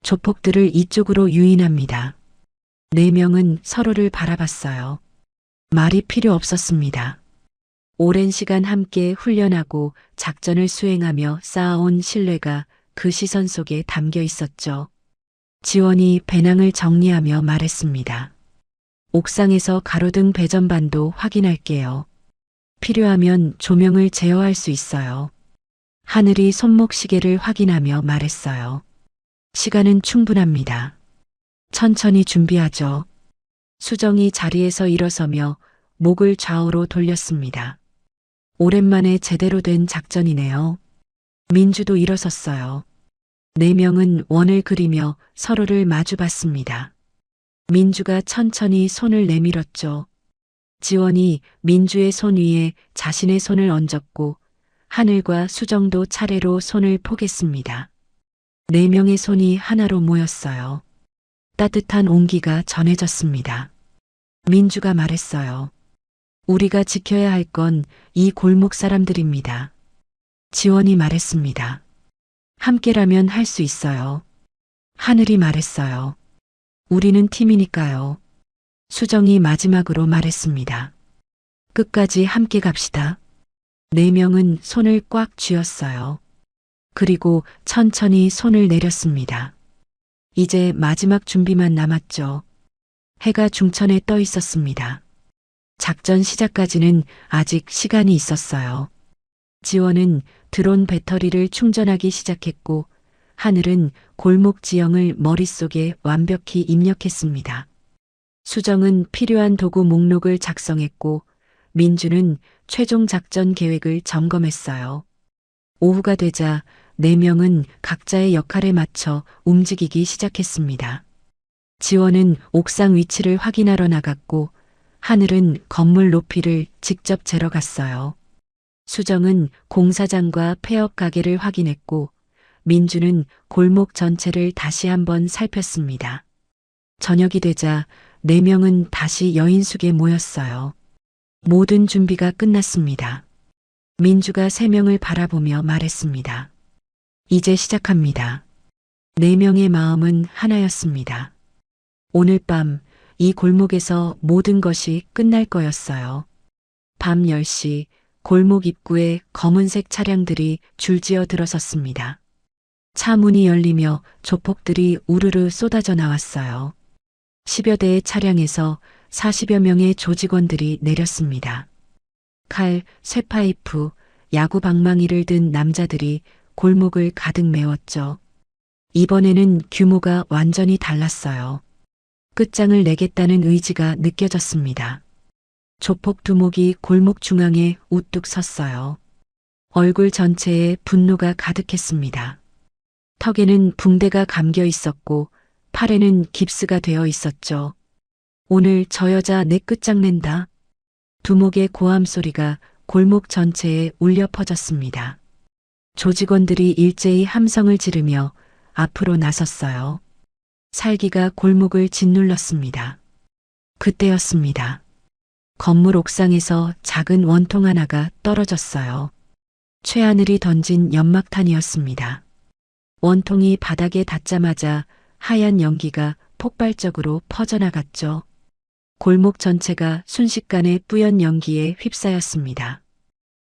조폭들을 이쪽으로 유인합니다. 4명은 서로를 바라봤어요. 말이 필요 없었습니다. 오랜 시간 함께 훈련하고 작전을 수행하며 쌓아온 신뢰가 그 시선 속에 담겨 있었죠. 지원이 배낭을 정리하며 말했습니다. 옥상에서 가로등 배전반도 확인할게요. 필요하면 조명을 제어할 수 있어요. 하늘이 손목 시계를 확인하며 말했어요. 시간은 충분합니다. 천천히 준비하죠. 수정이 자리에서 일어서며 목을 좌우로 돌렸습니다. 오랜만에 제대로 된 작전이네요. 민주도 일어섰어요. 4명은 원을 그리며 서로를 마주봤습니다. 민주가 천천히 손을 내밀었죠. 지원이 민주의 손 위에 자신의 손을 얹었고 하늘과 수정도 차례로 손을 포겠습니다. 4명의 손이 하나로 모였어요. 따뜻한 온기가 전해졌습니다. 민주가 말했어요. 우리가 지켜야 할 건 이 골목 사람들입니다. 지원이 말했습니다. 함께라면 할 수 있어요. 하늘이 말했어요. 우리는 팀이니까요. 수정이 마지막으로 말했습니다. 끝까지 함께 갑시다. 4명은 손을 꽉 쥐었어요. 그리고 천천히 손을 내렸습니다. 이제 마지막 준비만 남았죠. 해가 중천에 떠 있었습니다. 작전 시작까지는 아직 시간이 있었어요. 지원은 드론 배터리를 충전하기 시작했고 하늘은 골목 지형을 머릿속에 완벽히 입력했습니다. 수정은 필요한 도구 목록을 작성했고 민주는 최종 작전 계획을 점검했어요. 오후가 되자 4명은 각자의 역할에 맞춰 움직이기 시작했습니다. 지원은 옥상 위치를 확인하러 나갔고 하늘은 건물 높이를 직접 재러 갔어요. 수정은 공사장과 폐업 가게를 확인했고 민주는 골목 전체를 다시 한번 살폈습니다. 저녁이 되자 4명은 다시 여인숙에 모였어요. 모든 준비가 끝났습니다. 민주가 3명을 바라보며 말했습니다. 이제 시작합니다. 4명의 마음은 하나였습니다. 오늘 밤 이 골목에서 모든 것이 끝날 거였어요. 밤 10시 골목 입구에 검은색 차량들이 줄지어 들어섰습니다. 차 문이 열리며 조폭들이 우르르 쏟아져 나왔어요. 10여 대의 차량에서 40여 명의 조직원들이 내렸습니다. 칼, 쇠파이프, 야구 방망이를 든 남자들이 골목을 가득 메웠죠. 이번에는 규모가 완전히 달랐어요. 끝장을 내겠다는 의지가 느껴졌습니다. 조폭 두목이 골목 중앙에 우뚝 섰어요. 얼굴 전체에 분노가 가득했습니다. 턱에는 붕대가 감겨 있었고 팔에는 깁스가 되어 있었죠. 오늘 저 여자 내 끝장낸다. 두목의 고함 소리가 골목 전체에 울려 퍼졌습니다. 조직원들이 일제히 함성을 지르며 앞으로 나섰어요. 살기가 골목을 짓눌렀습니다. 그때였습니다. 건물 옥상에서 작은 원통 하나가 떨어졌어요. 최하늘이 던진 연막탄이었습니다. 원통이 바닥에 닿자마자 하얀 연기가 폭발적으로 퍼져나갔죠. 골목 전체가 순식간에 뿌연 연기에 휩싸였습니다.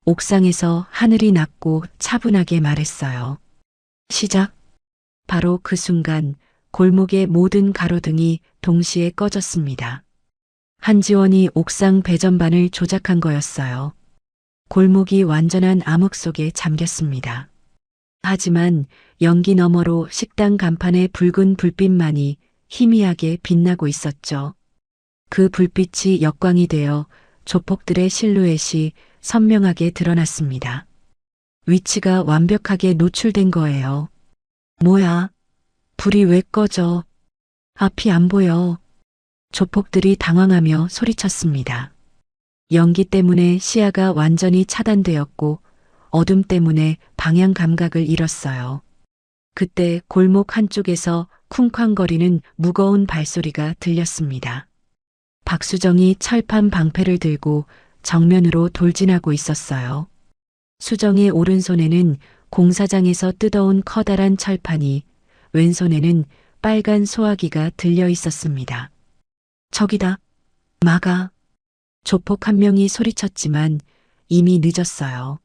옥상에서 하늘이 낮고 차분하게 말했어요. 시작. 바로 그 순간 골목의 모든 가로등이 동시에 꺼졌습니다. 한지원이 옥상 배전반을 조작한 거였어요. 골목이 완전한 암흑 속에 잠겼습니다. 하지만 연기 너머로 식당 간판의 붉은 불빛만이 희미하게 빛나고 있었죠. 그 불빛이 역광이 되어 조폭들의 실루엣이 선명하게 드러났습니다. 위치가 완벽하게 노출된 거예요. 뭐야? 불이 왜 꺼져? 앞이 안 보여. 조폭들이 당황하며 소리쳤습니다. 연기 때문에 시야가 완전히 차단되었고 어둠 때문에 방향 감각을 잃었어요. 그때 골목 한쪽에서 쿵쾅거리는 무거운 발소리가 들렸습니다. 박수정이 철판 방패를 들고 정면으로 돌진하고 있었어요. 수정의 오른손에는 공사장에서 뜯어온 커다란 철판이, 왼손에는 빨간 소화기가 들려 있었습니다. 저기다. 막아. 조폭 한 명이 소리쳤지만 이미 늦었어요.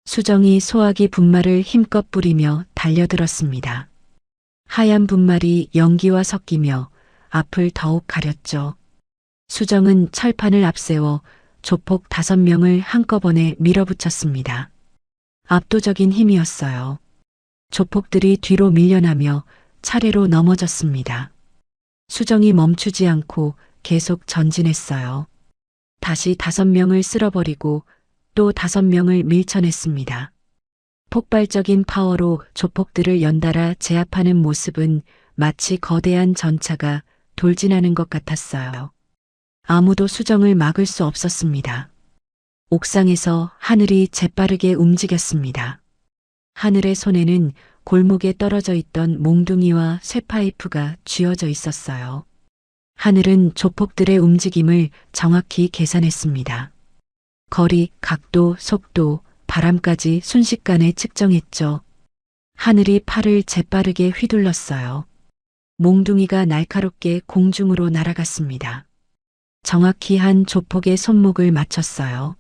수정이 소화기 분말을 힘껏 뿌리며 달려들었습니다. 하얀 분말이 연기와 섞이며 앞을 더욱 가렸죠. 수정은 철판을 앞세워 조폭 5명을 한꺼번에 밀어붙였습니다. 압도적인 힘이었어요. 조폭들이 뒤로 밀려나며 차례로 넘어졌습니다. 수정이 멈추지 않고 계속 전진했어요. 다시 5명을 쓸어버리고 또 5명을 밀쳐냈습니다. 폭발적인 파워로 조폭들을 연달아 제압하는 모습은 마치 거대한 전차가 돌진하는 것 같았어요. 아무도 수정을 막을 수 없었습니다. 옥상에서 하늘이 재빠르게 움직였습니다. 하늘의 손에는 골목에 떨어져 있던 몽둥이와 쇠파이프가 쥐어져 있었어요. 하늘은 조폭들의 움직임을 정확히 계산했습니다. 거리, 각도, 속도, 바람까지 순식간에 측정했죠. 하늘이 팔을 재빠르게 휘둘렀어요. 몽둥이가 날카롭게 공중으로 날아갔습니다. 정확히 한 조폭의 손목을 맞췄어요.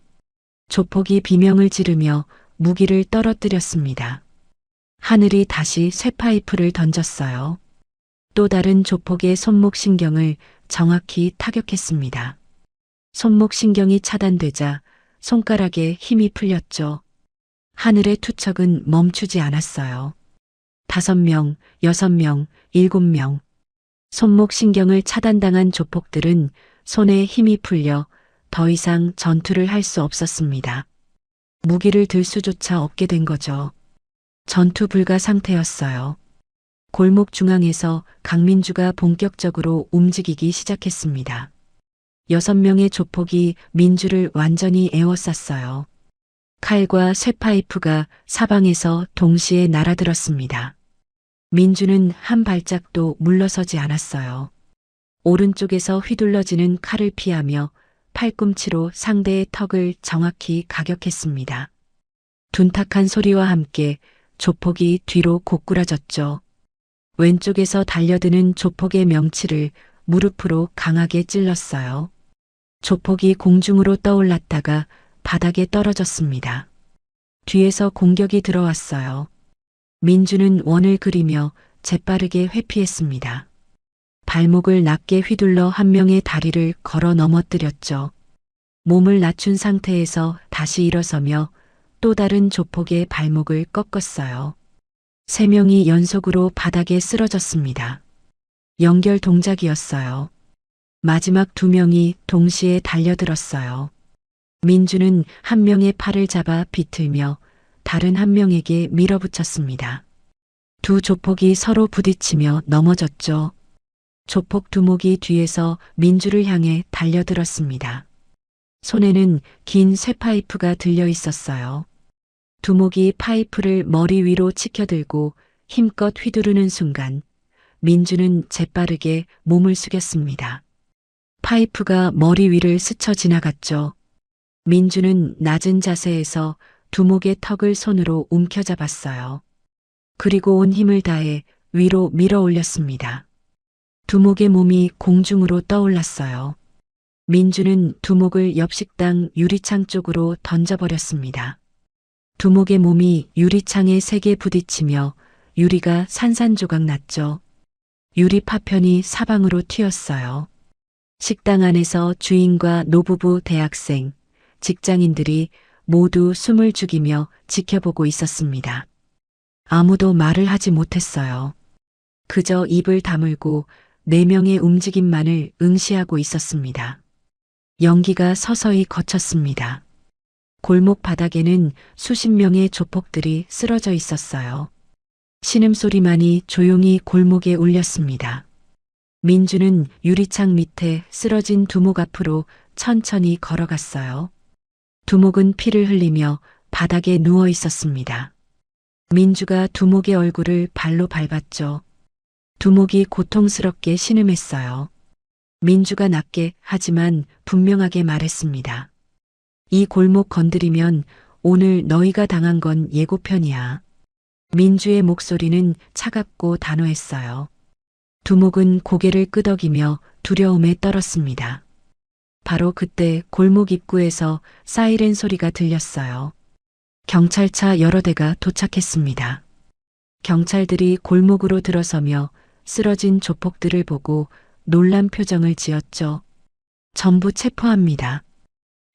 조폭이 비명을 지르며 무기를 떨어뜨렸습니다. 하늘이 다시 쇠파이프를 던졌어요. 또 다른 조폭의 손목 신경을 정확히 타격했습니다. 손목 신경이 차단되자 손가락에 힘이 풀렸죠. 하늘의 투척은 멈추지 않았어요. 5명, 6명, 7명. 손목 신경을 차단당한 조폭들은 손에 힘이 풀려 더 이상 전투를 할 수 없었습니다. 무기를 들 수조차 없게 된 거죠. 전투 불가 상태였어요. 골목 중앙에서 강민주가 본격적으로 움직이기 시작했습니다. 6명의 조폭이 민주를 완전히 에워쌌어요. 칼과 쇠파이프가 사방에서 동시에 날아들었습니다. 민주는 한 발짝도 물러서지 않았어요. 오른쪽에서 휘둘러지는 칼을 피하며 팔꿈치로 상대의 턱을 정확히 가격했습니다. 둔탁한 소리와 함께 조폭이 뒤로 고꾸라졌죠. 왼쪽에서 달려드는 조폭의 명치를 무릎으로 강하게 찔렀어요. 조폭이 공중으로 떠올랐다가 바닥에 떨어졌습니다. 뒤에서 공격이 들어왔어요. 민주는 원을 그리며 재빠르게 회피했습니다. 발목을 낮게 휘둘러 한 명의 다리를 걸어 넘어뜨렸죠. 몸을 낮춘 상태에서 다시 일어서며 또 다른 조폭의 발목을 꺾었어요. 3명이 연속으로 바닥에 쓰러졌습니다. 연결 동작이었어요. 마지막 두 명이 동시에 달려들었어요. 민주는 한 명의 팔을 잡아 비틀며 다른 한 명에게 밀어붙였습니다. 두 조폭이 서로 부딪히며 넘어졌죠. 조폭 두목이 뒤에서 민주를 향해 달려들었습니다. 손에는 긴 쇠파이프가 들려 있었어요. 두목이 파이프를 머리 위로 치켜들고 힘껏 휘두르는 순간 민주는 재빠르게 몸을 숙였습니다. 파이프가 머리 위를 스쳐 지나갔죠. 민주는 낮은 자세에서 두목의 턱을 손으로 움켜잡았어요. 그리고 온 힘을 다해 위로 밀어 올렸습니다. 두목의 몸이 공중으로 떠올랐어요. 민주는 두목을 옆 식당 유리창 쪽으로 던져버렸습니다. 두목의 몸이 유리창에 세게 부딪히며 유리가 산산조각 났죠. 유리 파편이 사방으로 튀었어요. 식당 안에서 주인과 노부부, 대학생, 직장인들이 모두 숨을 죽이며 지켜보고 있었습니다. 아무도 말을 하지 못했어요. 그저 입을 다물고 네 명의 움직임만을 응시하고 있었습니다. 연기가 서서히 거쳤습니다. 골목 바닥에는 수십 명의 조폭들이 쓰러져 있었어요. 신음소리만이 조용히 골목에 울렸습니다. 민주는 유리창 밑에 쓰러진 두목 앞으로 천천히 걸어갔어요. 두목은 피를 흘리며 바닥에 누워 있었습니다. 민주가 두목의 얼굴을 발로 밟았죠. 두목이 고통스럽게 신음했어요. 민주가 낮게 하지만 분명하게 말했습니다. 이 골목 건드리면 오늘 너희가 당한 건 예고편이야. 민주의 목소리는 차갑고 단호했어요. 두목은 고개를 끄덕이며 두려움에 떨었습니다. 바로 그때 골목 입구에서 사이렌 소리가 들렸어요. 경찰차 여러 대가 도착했습니다. 경찰들이 골목으로 들어서며 쓰러진 조폭들을 보고 놀란 표정을 지었죠. 전부 체포합니다.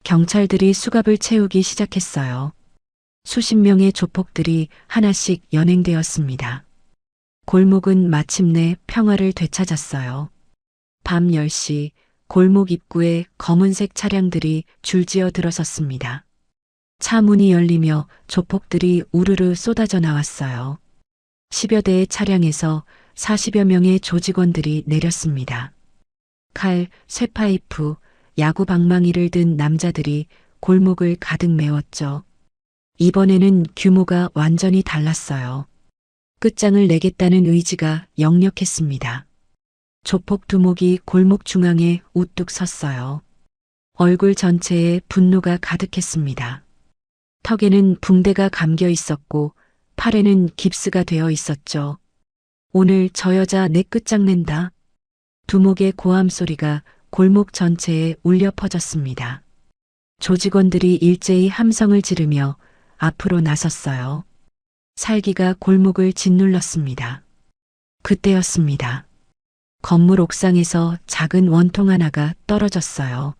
경찰들이 수갑을 채우기 시작했어요. 수십 명의 조폭들이 하나씩 연행되었습니다. 골목은 마침내 평화를 되찾았어요. 밤 10시 골목 입구에 검은색 차량들이 줄지어 들어섰습니다. 차 문이 열리며 조폭들이 우르르 쏟아져 나왔어요. 10여 대의 차량에서 40여 명의 조직원들이 내렸습니다. 칼, 쇠파이프, 야구 방망이를 든 남자들이 골목을 가득 메웠죠. 이번에는 규모가 완전히 달랐어요. 끝장을 내겠다는 의지가 역력했습니다. 조폭 두목이 골목 중앙에 우뚝 섰어요. 얼굴 전체에 분노가 가득했습니다. 턱에는 붕대가 감겨 있었고 팔에는 깁스가 되어 있었죠. 오늘 저 여자 내 끝장낸다. 두목의 고함 소리가 골목 전체에 울려 퍼졌습니다. 조직원들이 일제히 함성을 지르며 앞으로 나섰어요. 살기가 골목을 짓눌렀습니다. 그때였습니다. 건물 옥상에서 작은 원통 하나가 떨어졌어요.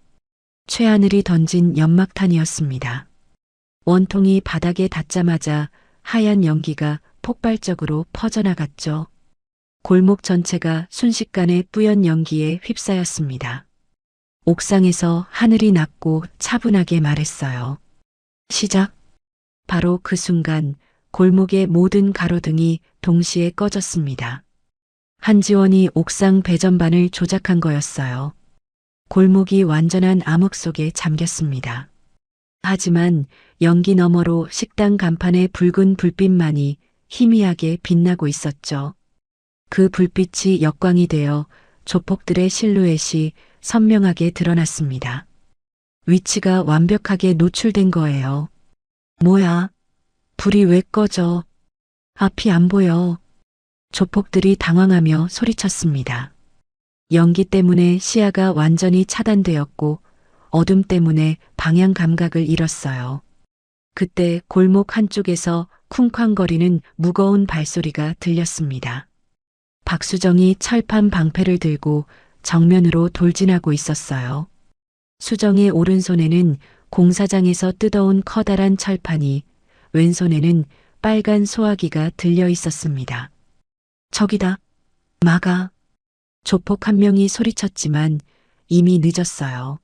최하늘이 던진 연막탄이었습니다. 원통이 바닥에 닿자마자 하얀 연기가 폭발적으로 퍼져나갔죠. 골목 전체가 순식간에 뿌연 연기에 휩싸였습니다. 옥상에서 하늘이 낮고 차분하게 말했어요. 시작. 바로 그 순간 골목의 모든 가로등이 동시에 꺼졌습니다. 한지원이 옥상 배전반을 조작한 거였어요. 골목이 완전한 암흑 속에 잠겼습니다. 하지만 연기 너머로 식당 간판의 붉은 불빛만이 희미하게 빛나고 있었죠. 그 불빛이 역광이 되어 조폭들의 실루엣이 선명하게 드러났습니다. 위치가 완벽하게 노출된 거예요. 뭐야? 불이 왜 꺼져? 앞이 안 보여. 조폭들이 당황하며 소리쳤습니다. 연기 때문에 시야가 완전히 차단되었고 어둠 때문에 방향 감각을 잃었어요. 그때 골목 한쪽에서 쿵쾅거리는 무거운 발소리가 들렸습니다. 박수정이 철판 방패를 들고 정면으로 돌진하고 있었어요. 수정의 오른손에는 공사장에서 뜯어온 커다란 철판이, 왼손에는 빨간 소화기가 들려 있었습니다. 저기다. 막아. 조폭 한 명이 소리쳤지만 이미 늦었어요.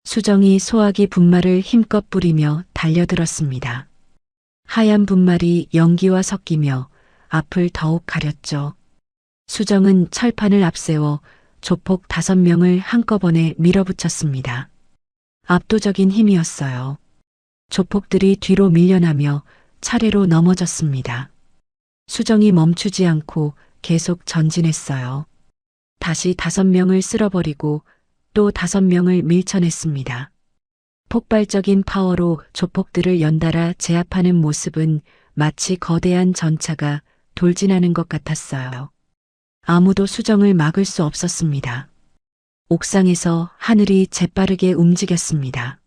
수정이 소화기 분말을 힘껏 뿌리며 달려들었습니다. 하얀 분말이 연기와 섞이며 앞을 더욱 가렸죠. 수정은 철판을 앞세워 조폭 5명을 한꺼번에 밀어붙였습니다. 압도적인 힘이었어요. 조폭들이 뒤로 밀려나며 차례로 넘어졌습니다. 수정이 멈추지 않고 계속 전진했어요. 다시 5명을 쓸어버리고 또 5명을 밀쳐냈습니다. 폭발적인 파워로 조폭들을 연달아 제압하는 모습은 마치 거대한 전차가 돌진하는 것 같았어요. 아무도 수정을 막을 수 없었습니다. 옥상에서 하늘이 재빠르게 움직였습니다.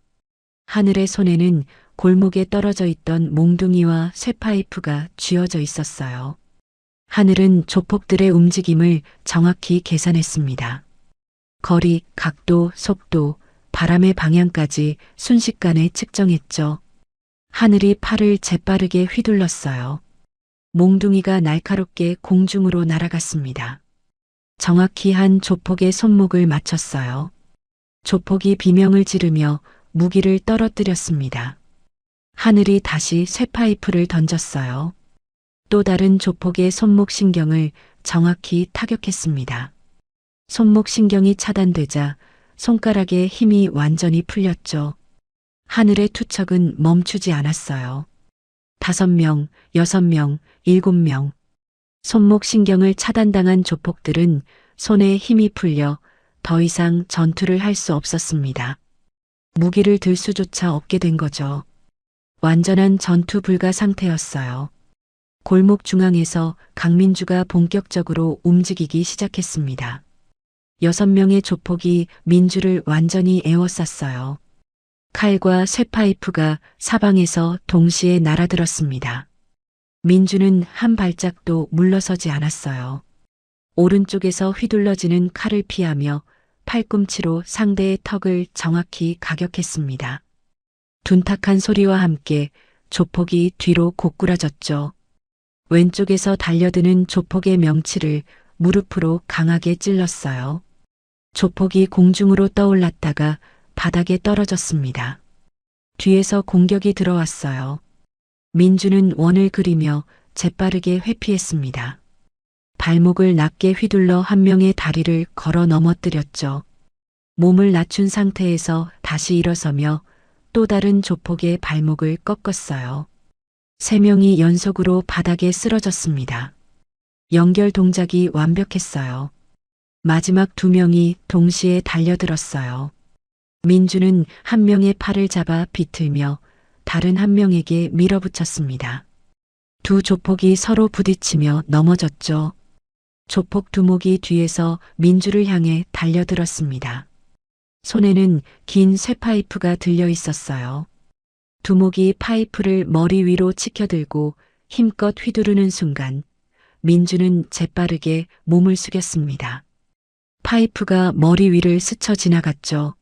하늘의 손에는 골목에 떨어져 있던 몽둥이와 쇠파이프가 쥐어져 있었어요. 하늘은 조폭들의 움직임을 정확히 계산했습니다. 거리, 각도, 속도, 바람의 방향까지 순식간에 측정했죠. 하늘이 팔을 재빠르게 휘둘렀어요. 몽둥이가 날카롭게 공중으로 날아갔습니다. 정확히 한 조폭의 손목을 맞췄어요. 조폭이 비명을 지르며 무기를 떨어뜨렸습니다. 하늘이 다시 쇠파이프를 던졌어요. 또 다른 조폭의 손목 신경을 정확히 타격했습니다. 손목 신경이 차단되자 손가락에 힘이 완전히 풀렸죠. 하늘의 투척은 멈추지 않았어요. 5명, 6명, 7명. 손목 신경을 차단당한 조폭들은 손에 힘이 풀려 더 이상 전투를 할 수 없었습니다. 무기를 들 수조차 없게 된 거죠. 완전한 전투 불가 상태였어요. 골목 중앙에서 강민주가 본격적으로 움직이기 시작했습니다. 6명의 조폭이 민주를 완전히 에워쌌어요. 칼과 쇠파이프가 사방에서 동시에 날아들었습니다. 민주는 한 발짝도 물러서지 않았어요. 오른쪽에서 휘둘러지는 칼을 피하며 팔꿈치로 상대의 턱을 정확히 가격했습니다. 둔탁한 소리와 함께 조폭이 뒤로 고꾸라졌죠. 왼쪽에서 달려드는 조폭의 명치를 무릎으로 강하게 찔렀어요. 조폭이 공중으로 떠올랐다가 바닥에 떨어졌습니다. 뒤에서 공격이 들어왔어요. 민주는 원을 그리며 재빠르게 회피했습니다. 발목을 낮게 휘둘러 한 명의 다리를 걸어 넘어뜨렸죠. 몸을 낮춘 상태에서 다시 일어서며 또 다른 조폭의 발목을 꺾었어요. 3명이 연속으로 바닥에 쓰러졌습니다. 연결 동작이 완벽했어요. 마지막 2명이 동시에 달려들었어요. 민주는 한 명의 팔을 잡아 비틀며 다른 한 명에게 밀어붙였습니다. 두 조폭이 서로 부딪히며 넘어졌죠. 조폭 두목이 뒤에서 민주를 향해 달려들었습니다. 손에는 긴 쇠파이프가 들려 있었어요. 두목이 파이프를 머리 위로 치켜들고 힘껏 휘두르는 순간 민주는 재빠르게 몸을 숙였습니다. 파이프가 머리 위를 스쳐 지나갔죠.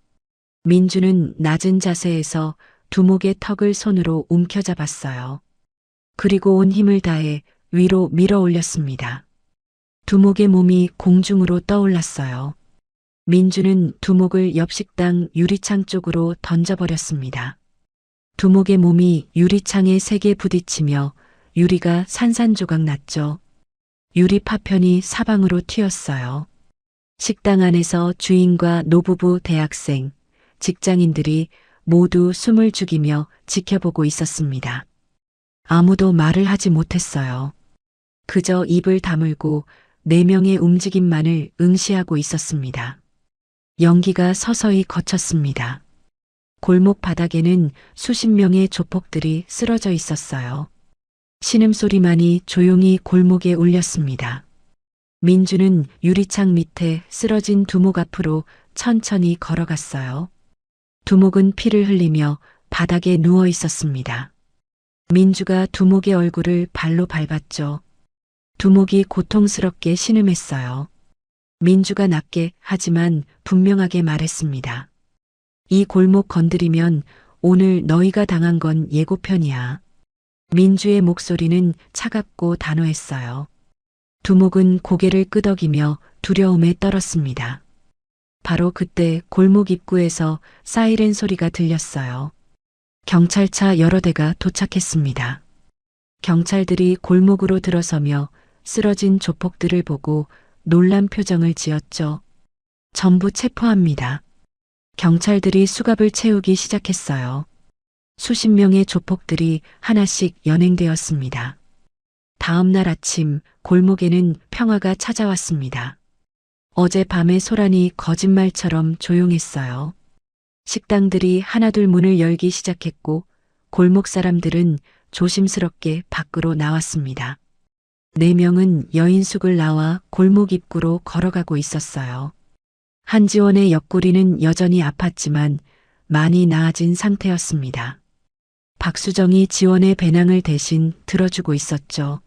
민주는 낮은 자세에서 두목의 턱을 손으로 움켜잡았어요. 그리고 온 힘을 다해 위로 밀어 올렸습니다. 두목의 몸이 공중으로 떠올랐어요. 민주는 두목을 옆 식당 유리창 쪽으로 던져버렸습니다. 두목의 몸이 유리창에 세게 부딪히며 유리가 산산조각 났죠. 유리 파편이 사방으로 튀었어요. 식당 안에서 주인과 노부부, 대학생, 직장인들이 모두 숨을 죽이며 지켜보고 있었습니다. 아무도 말을 하지 못했어요. 그저 입을 다물고 4명의 움직임만을 응시하고 있었습니다. 연기가 서서히 거쳤습니다. 골목 바닥에는 수십 명의 조폭들이 쓰러져 있었어요. 신음소리만이 조용히 골목에 울렸습니다. 민주는 유리창 밑에 쓰러진 두목 앞으로 천천히 걸어갔어요. 두목은 피를 흘리며 바닥에 누워 있었습니다. 민주가 두목의 얼굴을 발로 밟았죠. 두목이 고통스럽게 신음했어요. 민주가 낮게 하지만 분명하게 말했습니다. 이 골목 건드리면 오늘 너희가 당한 건 예고편이야. 민주의 목소리는 차갑고 단호했어요. 두목은 고개를 끄덕이며 두려움에 떨었습니다. 바로 그때 골목 입구에서 사이렌 소리가 들렸어요. 경찰차 여러 대가 도착했습니다. 경찰들이 골목으로 들어서며 쓰러진 조폭들을 보고 놀란 표정을 지었죠. 전부 체포합니다. 경찰들이 수갑을 채우기 시작했어요. 수십 명의 조폭들이 하나씩 연행되었습니다. 다음 날 아침 골목에는 평화가 찾아왔습니다. 어젯밤의 소란이 거짓말처럼 조용했어요. 식당들이 하나둘 문을 열기 시작했고 골목 사람들은 조심스럽게 밖으로 나왔습니다. 4명은 여인숙을 나와 골목 입구로 걸어가고 있었어요. 한지원의 옆구리는 여전히 아팠지만 많이 나아진 상태였습니다. 박수정이 지원의 배낭을 대신 들어주고 있었죠.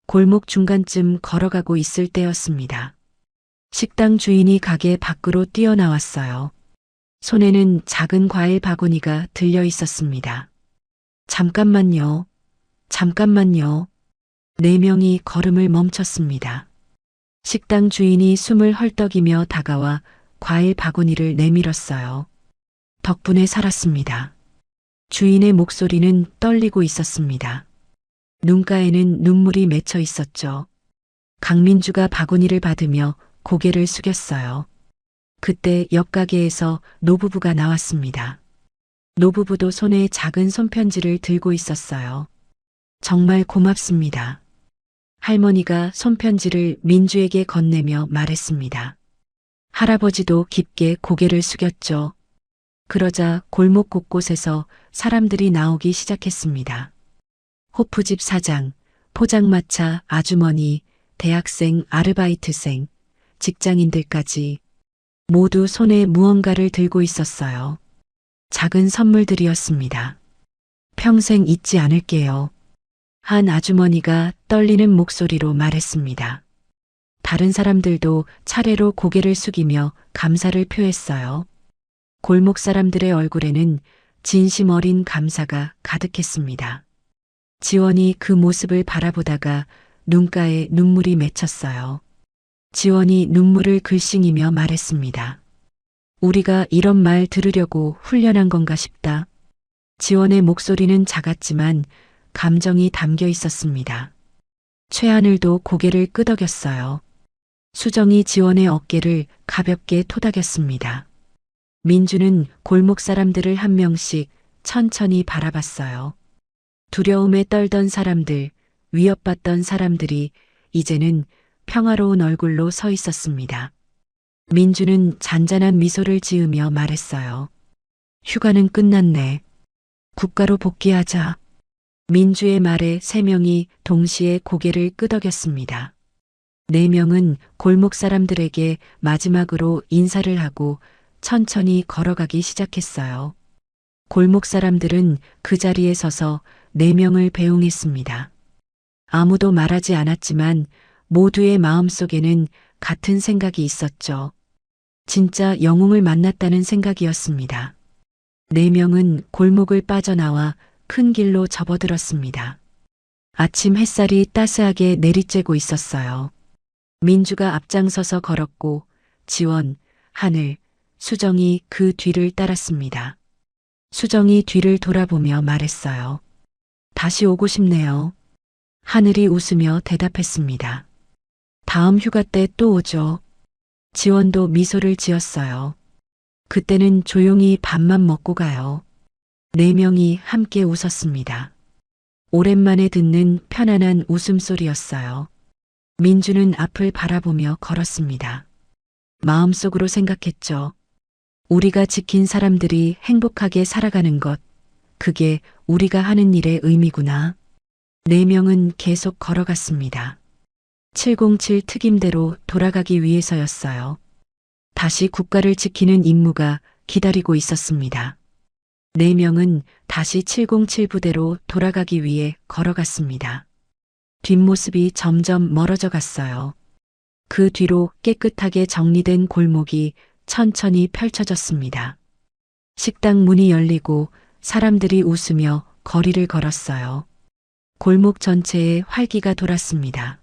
골목 중간쯤 걸어가고 있을 때였습니다. 식당 주인이 가게 밖으로 뛰어나왔어요. 손에는 작은 과일 바구니가 들려 있었습니다. 잠깐만요. 잠깐만요. 4명이 걸음을 멈췄습니다. 식당 주인이 숨을 헐떡이며 다가와 과일 바구니를 내밀었어요. 덕분에 살았습니다. 주인의 목소리는 떨리고 있었습니다. 눈가에는 눈물이 맺혀 있었죠. 강민주가 바구니를 받으며 고개를 숙였어요. 그때 옆 가게에서 노부부가 나왔습니다. 노부부도 손에 작은 손편지를 들고 있었어요. 정말 고맙습니다. 할머니가 손편지를 민주에게 건네며 말했습니다. 할아버지도 깊게 고개를 숙였죠. 그러자 골목 곳곳에서 사람들이 나오기 시작했습니다. 호프집 사장, 포장마차 아주머니, 대학생, 아르바이트생, 직장인들까지 모두 손에 무언가를 들고 있었어요. 작은 선물들이었습니다. 평생 잊지 않을게요. 한 아주머니가 떨리는 목소리로 말했습니다. 다른 사람들도 차례로 고개를 숙이며 감사를 표했어요. 골목 사람들의 얼굴에는 진심 어린 감사가 가득했습니다. 지원이 그 모습을 바라보다가 눈가에 눈물이 맺혔어요. 지원이 눈물을 글썽이며 말했습니다. 우리가 이런 말 들으려고 훈련한 건가 싶다. 지원의 목소리는 작았지만 감정이 담겨 있었습니다. 최하늘도 고개를 끄덕였어요. 수정이 지원의 어깨를 가볍게 토닥였습니다. 민주는 골목 사람들을 한 명씩 천천히 바라봤어요. 두려움에 떨던 사람들, 위협받던 사람들이 이제는 평화로운 얼굴로 서 있었습니다. 민주는 잔잔한 미소를 지으며 말했어요. 휴가는 끝났네. 국가로 복귀하자. 민주의 말에 3명이 동시에 고개를 끄덕였습니다. 4명은 골목 사람들에게 마지막으로 인사를 하고 천천히 걸어가기 시작했어요. 골목 사람들은 그 자리에 서서 4명을 배웅했습니다. 아무도 말하지 않았지만 모두의 마음속에는 같은 생각이 있었죠. 진짜 영웅을 만났다는 생각이었습니다. 4명은 골목을 빠져나와 큰 길로 접어들었습니다. 아침 햇살이 따스하게 내리쬐고 있었어요. 민주가 앞장서서 걸었고 지원, 하늘, 수정이 그 뒤를 따랐습니다. 수정이 뒤를 돌아보며 말했어요. 다시 오고 싶네요. 하늘이 웃으며 대답했습니다. 다음 휴가 때 또 오죠. 지원도 미소를 지었어요. 그때는 조용히 밥만 먹고 가요. 4명이 함께 웃었습니다. 오랜만에 듣는 편안한 웃음소리였어요. 민주는 앞을 바라보며 걸었습니다. 마음속으로 생각했죠. 우리가 지킨 사람들이 행복하게 살아가는 것, 그게 우리가 하는 일의 의미구나. 4명은 계속 걸어갔습니다. 707 특임대로 돌아가기 위해서였어요. 다시 국가를 지키는 임무가 기다리고 있었습니다. 4명은 다시 707 부대로 돌아가기 위해 걸어갔습니다. 뒷모습이 점점 멀어져 갔어요. 그 뒤로 깨끗하게 정리된 골목이 천천히 펼쳐졌습니다. 식당 문이 열리고 사람들이 웃으며 거리를 걸었어요. 골목 전체에 활기가 돌았습니다.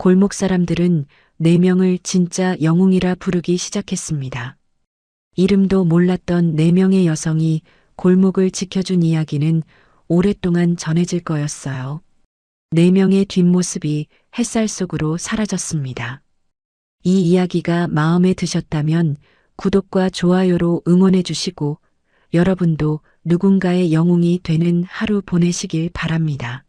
골목 사람들은 4명을 진짜 영웅이라 부르기 시작했습니다. 이름도 몰랐던 4명의 여성이 골목을 지켜준 이야기는 오랫동안 전해질 거였어요. 4명의 뒷모습이 햇살 속으로 사라졌습니다. 이 이야기가 마음에 드셨다면 구독과 좋아요로 응원해 주시고 여러분도 누군가의 영웅이 되는 하루 보내시길 바랍니다.